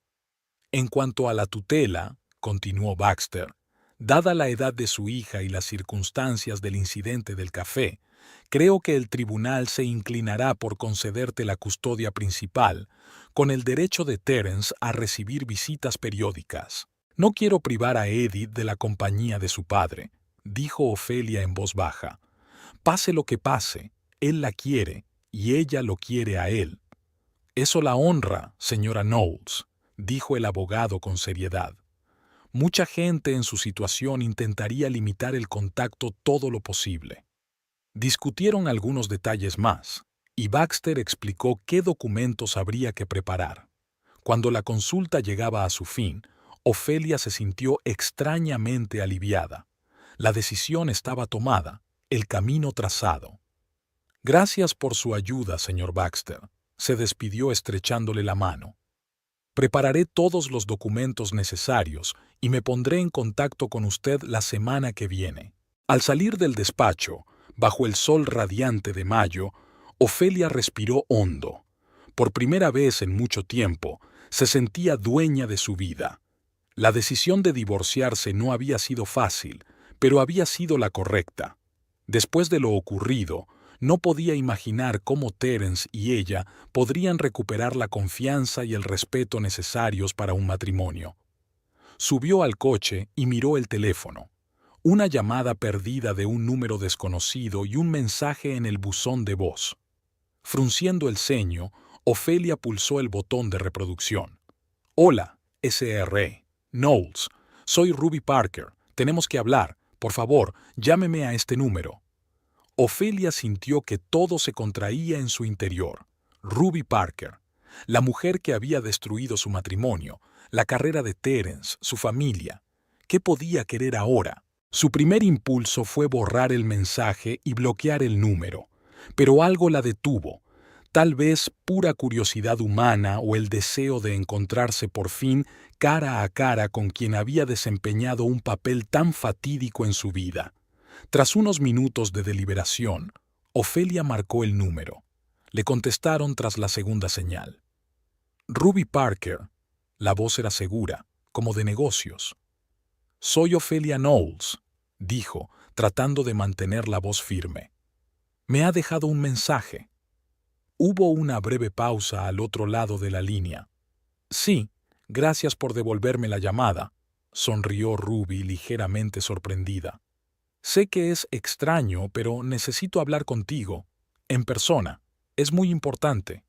«En cuanto a la tutela», continuó Baxter, «dada la edad de su hija y las circunstancias del incidente del café, creo que el tribunal se inclinará por concederte la custodia principal, con el derecho de Terence a recibir visitas periódicas. No quiero privar a Edith de la compañía de su padre, dijo Ofelia en voz baja. Pase lo que pase, él la quiere y ella lo quiere a él. Eso la honra, señora Knowles, dijo el abogado con seriedad. Mucha gente en su situación intentaría limitar el contacto todo lo posible. Discutieron algunos detalles más, y Baxter explicó qué documentos habría que preparar. Cuando la consulta llegaba a su fin, Ofelia se sintió extrañamente aliviada. La decisión estaba tomada, el camino trazado. Gracias por su ayuda, señor Baxter, se despidió estrechándole la mano. Prepararé todos los documentos necesarios y me pondré en contacto con usted la semana que viene. Al salir del despacho, bajo el sol radiante de mayo, Ofelia respiró hondo. Por primera vez en mucho tiempo, se sentía dueña de su vida. La decisión de divorciarse no había sido fácil, pero había sido la correcta. Después de lo ocurrido, no podía imaginar cómo Terence y ella podrían recuperar la confianza y el respeto necesarios para un matrimonio. Subió al coche y miró el teléfono. Una llamada perdida de un número desconocido y un mensaje en el buzón de voz. Frunciendo el ceño, Ofelia pulsó el botón de reproducción. Hola, Sr. Knowles. Soy Ruby Parker. Tenemos que hablar. Por favor, llámeme a este número. Ofelia sintió que todo se contraía en su interior. Ruby Parker, la mujer que había destruido su matrimonio, la carrera de Terence, su familia. ¿Qué podía querer ahora? Su primer impulso fue borrar el mensaje y bloquear el número, pero algo la detuvo. Tal vez pura curiosidad humana o el deseo de encontrarse por fin cara a cara con quien había desempeñado un papel tan fatídico en su vida. Tras unos minutos de deliberación, Ofelia marcó el número. Le contestaron tras la segunda señal. Ruby Parker. La voz era segura, como de negocios. Soy Ofelia Knowles, dijo, tratando de mantener la voz firme. Me ha dejado un mensaje. Hubo una breve pausa al otro lado de la línea. Sí, gracias por devolverme la llamada, sonrió Ruby ligeramente sorprendida. Sé que es extraño, pero necesito hablar contigo, en persona. Es muy importante.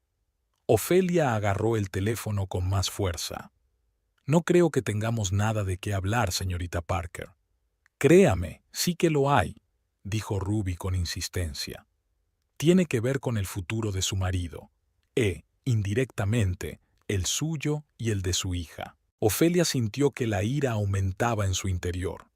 Ofelia agarró el teléfono con más fuerza. No creo que tengamos nada de qué hablar, señorita Parker. Créame, sí que lo hay, dijo Ruby con insistencia. Tiene que ver con el futuro de su marido, indirectamente, el suyo y el de su hija. Ofelia sintió que la ira aumentaba en su interior.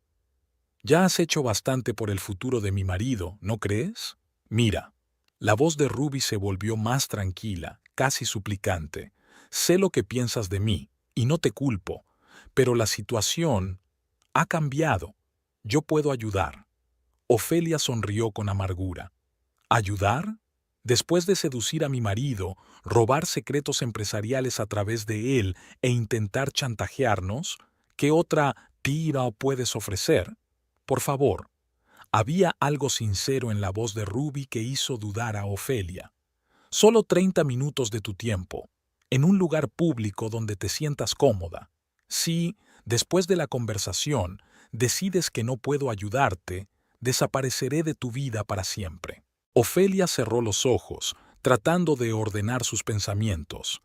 Ya has hecho bastante por el futuro de mi marido, ¿no crees? Mira. La voz de Ruby se volvió más tranquila, casi suplicante. Sé lo que piensas de mí, y no te culpo, pero la situación ha cambiado. Yo puedo ayudar. Ofelia sonrió con amargura. ¿Ayudar? Después de seducir a mi marido, robar secretos empresariales a través de él e intentar chantajearnos, ¿qué otra tira puedes ofrecer? Por favor. Había algo sincero en la voz de Ruby que hizo dudar a Ofelia. Solo 30 minutos de tu tiempo, en un lugar público donde te sientas cómoda. Si, después de la conversación, decides que no puedo ayudarte, desapareceré de tu vida para siempre. Ofelia cerró los ojos, tratando de ordenar sus pensamientos.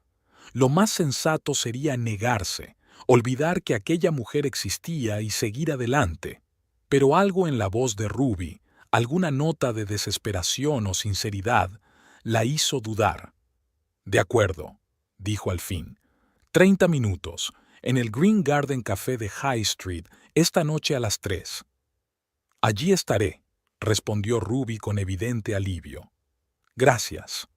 Lo más sensato sería negarse, olvidar que aquella mujer existía y seguir adelante. Pero algo en la voz de Ruby, alguna nota de desesperación o sinceridad, la hizo dudar. De acuerdo, dijo al fin. 30 minutos, en el Green Garden Café de High Street, esta noche a las 3. Allí estaré, respondió Ruby con evidente alivio. Gracias.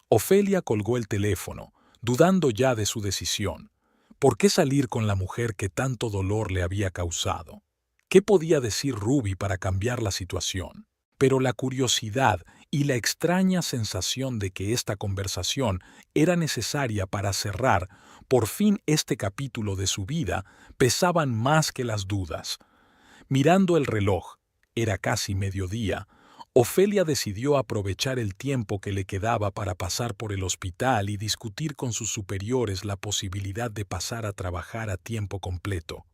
Ofelia colgó el teléfono, dudando ya de su decisión. ¿Por qué salir con la mujer que tanto dolor le había causado? ¿Qué podía decir Ruby para cambiar la situación? Pero la curiosidad y la extraña sensación de que esta conversación era necesaria para cerrar por fin este capítulo de su vida pesaban más que las dudas. Mirando el reloj, era casi mediodía, Ofelia decidió aprovechar el tiempo que le quedaba para pasar por el hospital y discutir con sus superiores la posibilidad de pasar a trabajar a tiempo completo.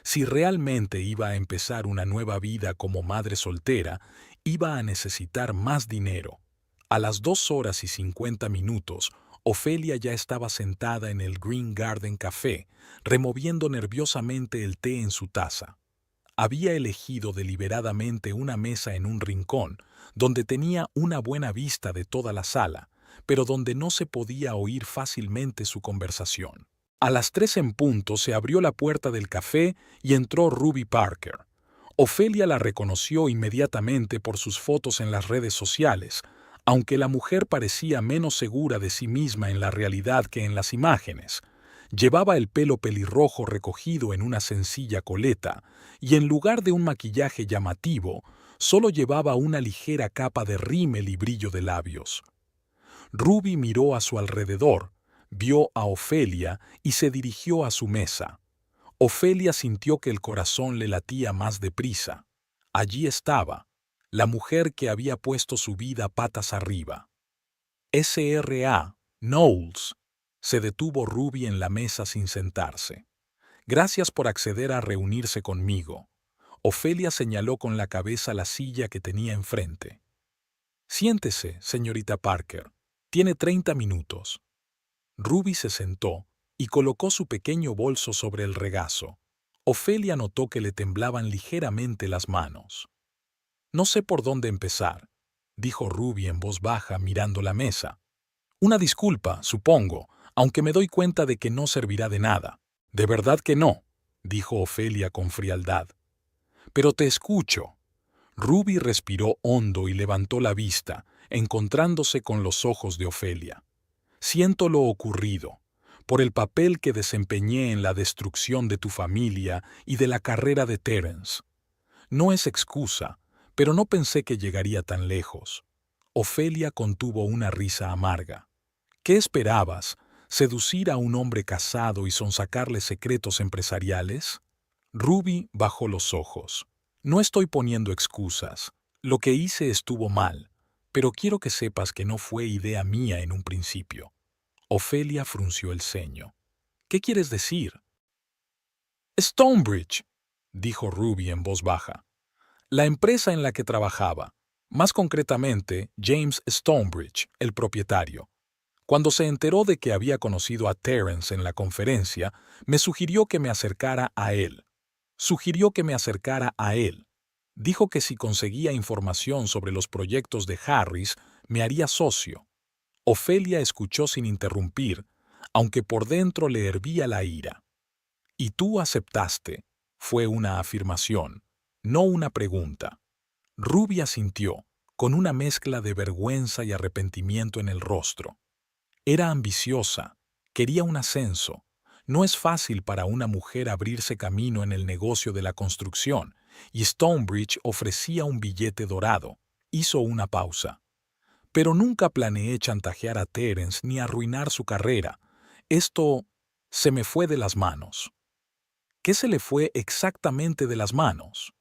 Si realmente iba a empezar una nueva vida como madre soltera, iba a necesitar más dinero. A las 2:50, Ofelia ya estaba sentada en el Green Garden Café, removiendo nerviosamente el té en su taza. Había elegido deliberadamente una mesa en un rincón, donde tenía una buena vista de toda la sala, pero donde no se podía oír fácilmente su conversación. A las 3 en punto se abrió la puerta del café y entró Ruby Parker. Ofelia la reconoció inmediatamente por sus fotos en las redes sociales, aunque la mujer parecía menos segura de sí misma en la realidad que en las imágenes. Llevaba el pelo pelirrojo recogido en una sencilla coleta y en lugar de un maquillaje llamativo, solo llevaba una ligera capa de rímel y brillo de labios. Ruby miró a su alrededor, vio a Ofelia y se dirigió a su mesa. Ofelia sintió que el corazón le latía más deprisa. Allí estaba, la mujer que había puesto su vida patas arriba. S.R.A. Knowles. Se detuvo Ruby en la mesa sin sentarse. Gracias por acceder a reunirse conmigo. Ofelia señaló con la cabeza la silla que tenía enfrente. Siéntese, señorita Parker. Tiene 30 minutos. Ruby se sentó y colocó su pequeño bolso sobre el regazo. Ofelia notó que le temblaban ligeramente las manos. No sé por dónde empezar, dijo Ruby en voz baja mirando la mesa. Una disculpa, supongo, aunque me doy cuenta de que no servirá de nada. De verdad que no, dijo Ofelia con frialdad. Pero te escucho. Ruby respiró hondo y levantó la vista, encontrándose con los ojos de Ofelia. Siento lo ocurrido, por el papel que desempeñé en la destrucción de tu familia y de la carrera de Terence. No es excusa, pero no pensé que llegaría tan lejos. Ofelia contuvo una risa amarga. ¿Qué esperabas? ¿Seducir a un hombre casado y sonsacarle secretos empresariales? Ruby bajó los ojos. No estoy poniendo excusas. Lo que hice estuvo mal, pero quiero que sepas que no fue idea mía en un principio. Ofelia frunció el ceño. ¿Qué quieres decir? Stonebridge, dijo Ruby en voz baja. La empresa en la que trabajaba, más concretamente James Stonebridge, el propietario. Cuando se enteró de que había conocido a Terence en la conferencia, me sugirió que me acercara a él. Dijo que si conseguía información sobre los proyectos de Harris, me haría socio. Ofelia escuchó sin interrumpir, aunque por dentro le hervía la ira. «Y tú aceptaste», fue una afirmación, no una pregunta. Ruby asintió, con una mezcla de vergüenza y arrepentimiento en el rostro. Era ambiciosa, quería un ascenso. No es fácil para una mujer abrirse camino en el negocio de la construcción, y Stonebridge ofrecía un billete dorado. Hizo una pausa. Pero nunca planeé chantajear a Terence ni arruinar su carrera. Esto se me fue de las manos. ¿Qué se le fue exactamente de las manos?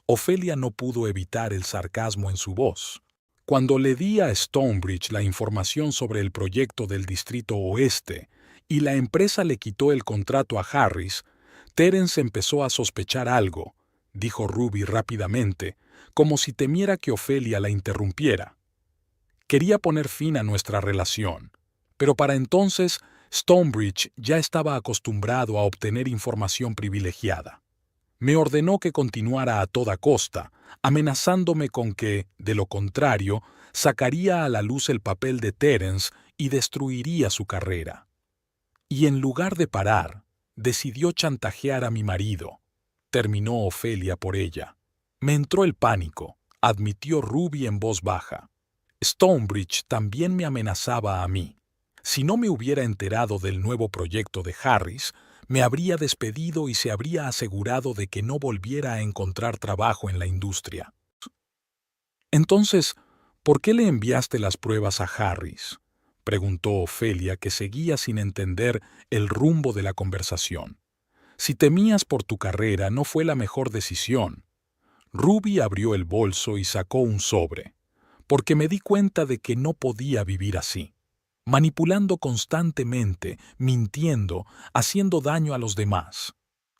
Ofelia no pudo evitar el sarcasmo en su voz. Cuando le di a Stonebridge la información sobre el proyecto del Distrito Oeste y la empresa le quitó el contrato a Harris, Terence empezó a sospechar algo, dijo Ruby rápidamente, como si temiera que Ofelia la interrumpiera. Quería poner fin a nuestra relación, pero para entonces Stonebridge ya estaba acostumbrado a obtener información privilegiada. Me ordenó que continuara a toda costa, amenazándome con que, de lo contrario, sacaría a la luz el papel de Terence y destruiría su carrera. Y en lugar de parar, decidió chantajear a mi marido. Terminó Ofelia por ella. Me entró el pánico, admitió Ruby en voz baja. Stonebridge también me amenazaba a mí. Si no me hubiera enterado del nuevo proyecto de Harris, me habría despedido y se habría asegurado de que no volviera a encontrar trabajo en la industria. Entonces, ¿por qué le enviaste las pruebas a Harris?, preguntó Ofelia, que seguía sin entender el rumbo de la conversación. Si temías por tu carrera, no fue la mejor decisión. Ruby abrió el bolso y sacó un sobre, porque me di cuenta de que no podía vivir así, manipulando constantemente, mintiendo, haciendo daño a los demás.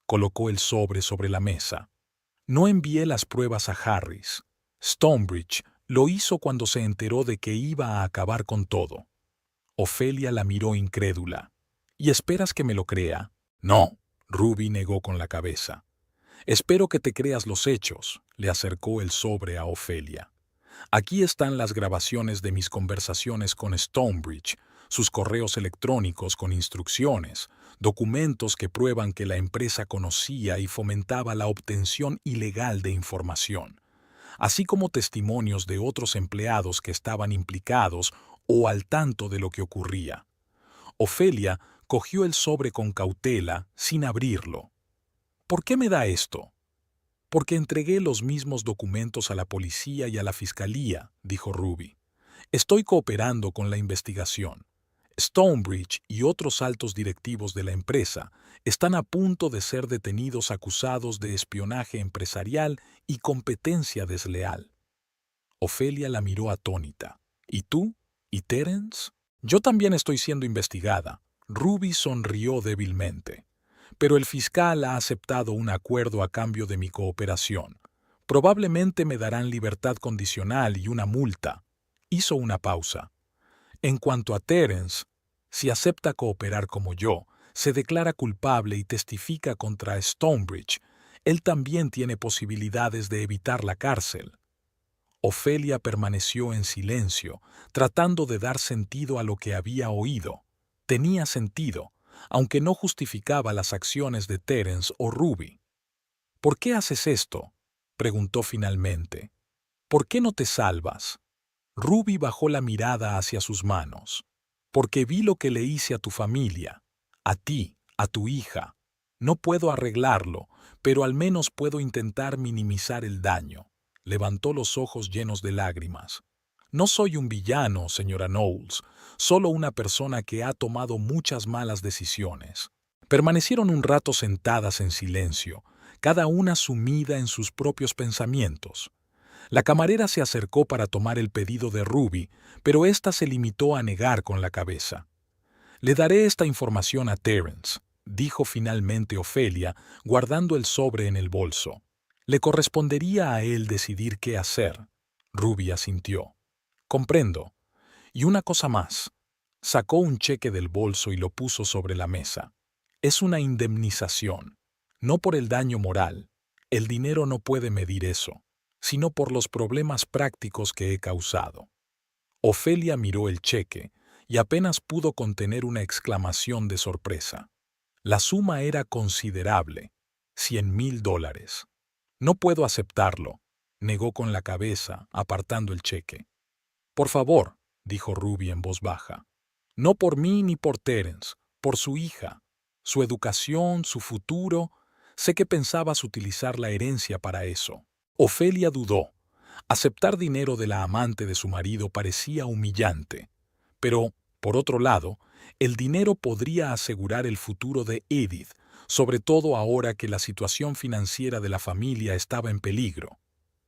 Colocó el sobre la mesa. No envié las pruebas a Harris. Stonebridge lo hizo cuando se enteró de que iba a acabar con todo. Ofelia la miró incrédula. ¿Y esperas que me lo crea? No, Ruby negó con la cabeza. Espero que te creas los hechos, le acercó el sobre a Ofelia. Aquí están las grabaciones de mis conversaciones con Stonebridge, sus correos electrónicos con instrucciones, documentos que prueban que la empresa conocía y fomentaba la obtención ilegal de información, así como testimonios de otros empleados que estaban implicados o al tanto de lo que ocurría. Ofelia cogió el sobre con cautela, sin abrirlo. ¿Por qué me da esto? Porque entregué los mismos documentos a la policía y a la fiscalía, dijo Ruby. Estoy cooperando con la investigación. Stonebridge y otros altos directivos de la empresa están a punto de ser detenidos acusados de espionaje empresarial y competencia desleal. Ofelia la miró atónita. ¿Y tú? ¿Y Terence? Yo también estoy siendo investigada. Ruby sonrió débilmente. Pero el fiscal ha aceptado un acuerdo a cambio de mi cooperación. Probablemente me darán libertad condicional y una multa. Hizo una pausa. En cuanto a Terence, si acepta cooperar como yo, se declara culpable y testifica contra Stonebridge, él también tiene posibilidades de evitar la cárcel. Ofelia permaneció en silencio, tratando de dar sentido a lo que había oído. Tenía sentido, aunque no justificaba las acciones de Terence o Ruby. ¿Por qué haces esto?, preguntó finalmente. ¿Por qué no te salvas? Ruby bajó la mirada hacia sus manos. Porque vi lo que le hice a tu familia, a ti, a tu hija. No puedo arreglarlo, pero al menos puedo intentar minimizar el daño. Levantó los ojos llenos de lágrimas. No soy un villano, señora Knowles, solo una persona que ha tomado muchas malas decisiones. Permanecieron un rato sentadas en silencio, cada una sumida en sus propios pensamientos. La camarera se acercó para tomar el pedido de Ruby, pero ésta se limitó a negar con la cabeza. Le daré esta información a Terence, dijo finalmente Ofelia, guardando el sobre en el bolso. Le correspondería a él decidir qué hacer. Ruby asintió. Comprendo. Y una cosa más. Sacó un cheque del bolso y lo puso sobre la mesa. Es una indemnización, no por el daño moral. El dinero no puede medir eso, sino por los problemas prácticos que he causado. Ofelia miró el cheque y apenas pudo contener una exclamación de sorpresa. La suma era considerable, $100,000. No puedo aceptarlo, negó con la cabeza, apartando el cheque. Por favor, dijo Ruby en voz baja. No por mí ni por Terence, por su hija, su educación, su futuro. Sé que pensabas utilizar la herencia para eso. Ofelia dudó. Aceptar dinero de la amante de su marido parecía humillante. Pero, por otro lado, el dinero podría asegurar el futuro de Edith, sobre todo ahora que la situación financiera de la familia estaba en peligro.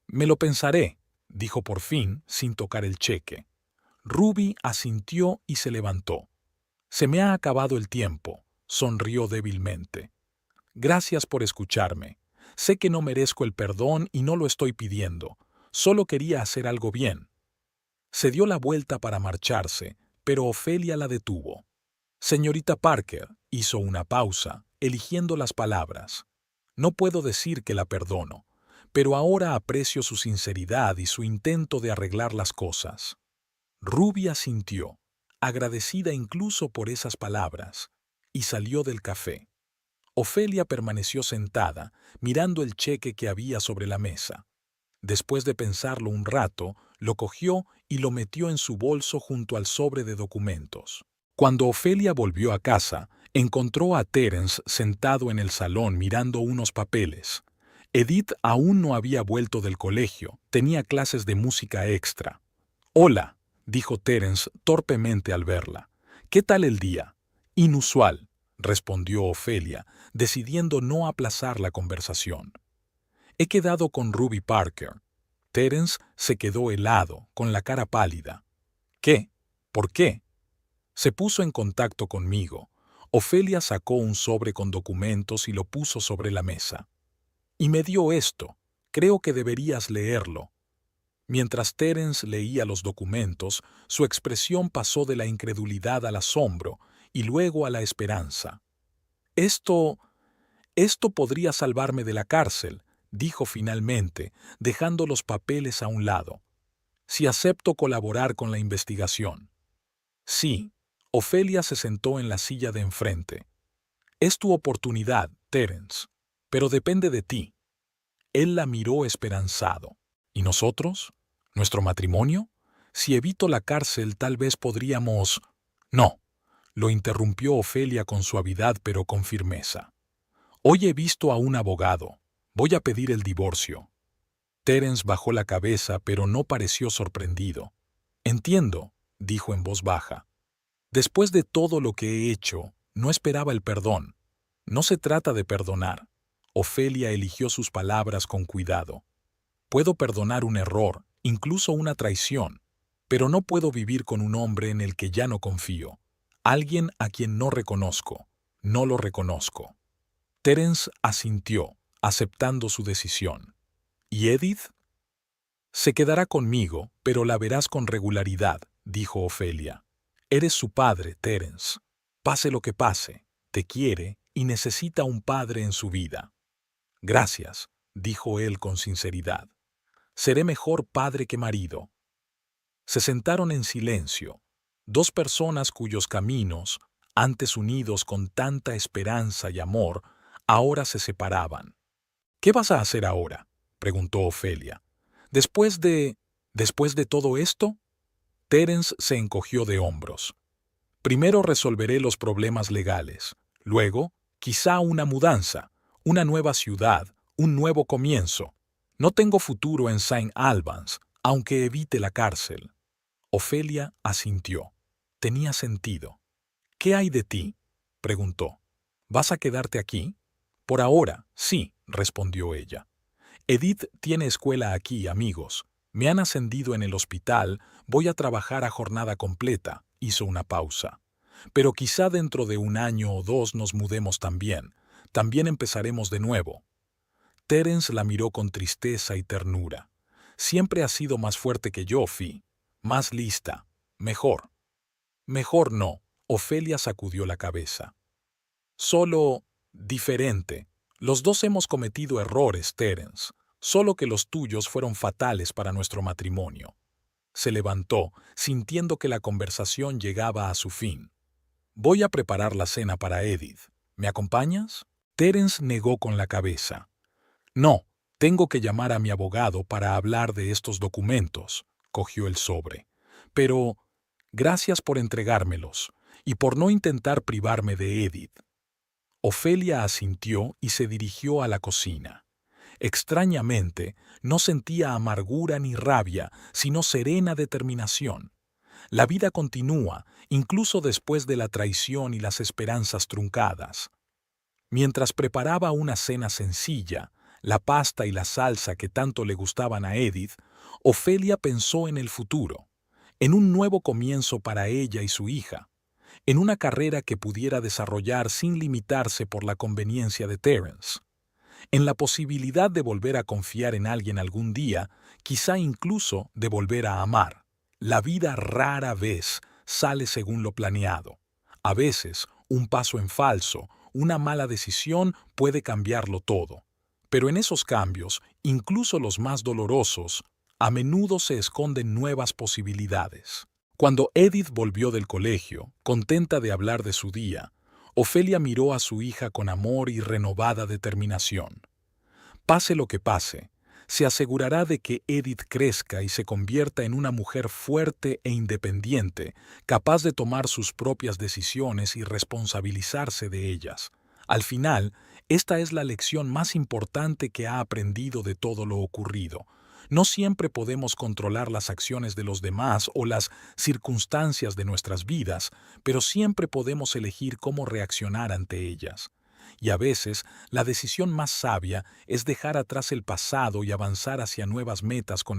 Me lo pensaré, dijo por fin, sin tocar el cheque. Ruby asintió y se levantó. Se me ha acabado el tiempo, sonrió débilmente. Gracias por escucharme. Sé que no merezco el perdón y no lo estoy pidiendo. Solo quería hacer algo bien. Se dio la vuelta para marcharse, pero Ofelia la detuvo. Señorita Parker, hizo una pausa, eligiendo las palabras. No puedo decir que la perdono, pero ahora aprecio su sinceridad y su intento de arreglar las cosas. Ruby asintió, agradecida incluso por esas palabras, y salió del café. Ofelia permaneció sentada, mirando el cheque que había sobre la mesa. Después de pensarlo un rato, lo cogió y lo metió en su bolso junto al sobre de documentos. Cuando Ofelia volvió a casa, encontró a Terence sentado en el salón mirando unos papeles. Edith aún no había vuelto del colegio, tenía clases de música extra. «Hola», dijo Terence torpemente al verla. «¿Qué tal el día?» «Inusual», respondió Ofelia, decidiendo no aplazar la conversación. «He quedado con Ruby Parker». Terence se quedó helado, con la cara pálida. «¿Qué? ¿Por qué?» «Se puso en contacto conmigo. Ofelia sacó un sobre con documentos y lo puso sobre la mesa. Y me dio esto. Creo que deberías leerlo. Mientras Terence leía los documentos, su expresión pasó de la incredulidad al asombro y luego a la esperanza. Esto podría salvarme de la cárcel, dijo finalmente, dejando los papeles a un lado. Si acepto colaborar con la investigación. Sí. Ofelia se sentó en la silla de enfrente. Es tu oportunidad, Terence, pero depende de ti. Él la miró esperanzado. ¿Y nosotros? ¿Nuestro matrimonio? Si evito la cárcel, tal vez podríamos... No, lo interrumpió Ofelia con suavidad pero con firmeza. Hoy he visto a un abogado. Voy a pedir el divorcio. Terence bajó la cabeza pero no pareció sorprendido. Entiendo, dijo en voz baja. Después de todo lo que he hecho, no esperaba el perdón. No se trata de perdonar. Ofelia eligió sus palabras con cuidado. Puedo perdonar un error, incluso una traición, pero no puedo vivir con un hombre en el que ya no confío. Alguien a quien no reconozco. No lo reconozco. Terence asintió, aceptando su decisión. ¿Y Edith? Se quedará conmigo, pero la verás con regularidad, dijo Ofelia. Eres su padre, Terence. Pase lo que pase, te quiere y necesita un padre en su vida. Gracias, dijo él con sinceridad. Seré mejor padre que marido. Se sentaron en silencio, dos personas cuyos caminos, antes unidos con tanta esperanza y amor, ahora se separaban. ¿Qué vas a hacer ahora?, preguntó Ofelia. ¿Después de todo esto? Terence se encogió de hombros. Primero resolveré los problemas legales. Luego, quizá una mudanza, una nueva ciudad, un nuevo comienzo. No tengo futuro en St. Albans, aunque evite la cárcel. Ofelia asintió. Tenía sentido. ¿Qué hay de ti?, preguntó. ¿Vas a quedarte aquí? Por ahora, sí, respondió ella. Edith tiene escuela aquí, amigos. Me han ascendido en el hospital, voy a trabajar a jornada completa, hizo una pausa. Pero quizá dentro de 1 año o 2 nos mudemos también. También empezaremos de nuevo. Terence la miró con tristeza y ternura. Siempre has sido más fuerte que yo, Fi. Más lista. Mejor. Mejor no. Ofelia sacudió la cabeza. Solo diferente. Los dos hemos cometido errores, Terence. Solo que los tuyos fueron fatales para nuestro matrimonio. Se levantó, sintiendo que la conversación llegaba a su fin. Voy a preparar la cena para Edith. ¿Me acompañas? Terence negó con la cabeza. No, tengo que llamar a mi abogado para hablar de estos documentos. Cogió el sobre. Pero, gracias por entregármelos y por no intentar privarme de Edith. Ofelia asintió y se dirigió a la cocina. Extrañamente, no sentía amargura ni rabia, sino serena determinación. La vida continúa, incluso después de la traición y las esperanzas truncadas. Mientras preparaba una cena sencilla, la pasta y la salsa que tanto le gustaban a Edith, Ofelia pensó en el futuro, en un nuevo comienzo para ella y su hija, en una carrera que pudiera desarrollar sin limitarse por la conveniencia de Terence, en la posibilidad de volver a confiar en alguien algún día, quizá incluso de volver a amar. La vida rara vez sale según lo planeado. A veces, un paso en falso, una mala decisión puede cambiarlo todo. Pero en esos cambios, incluso los más dolorosos, a menudo se esconden nuevas posibilidades. Cuando Edith volvió del colegio, contenta de hablar de su día, Ofelia miró a su hija con amor y renovada determinación. Pase lo que pase, se asegurará de que Edith crezca y se convierta en una mujer fuerte e independiente, capaz de tomar sus propias decisiones y responsabilizarse de ellas. Al final, esta es la lección más importante que ha aprendido de todo lo ocurrido. No siempre podemos controlar las acciones de los demás o las circunstancias de nuestras vidas, pero siempre podemos elegir cómo reaccionar ante ellas. Y a veces, la decisión más sabia es dejar atrás el pasado y avanzar hacia nuevas metas con el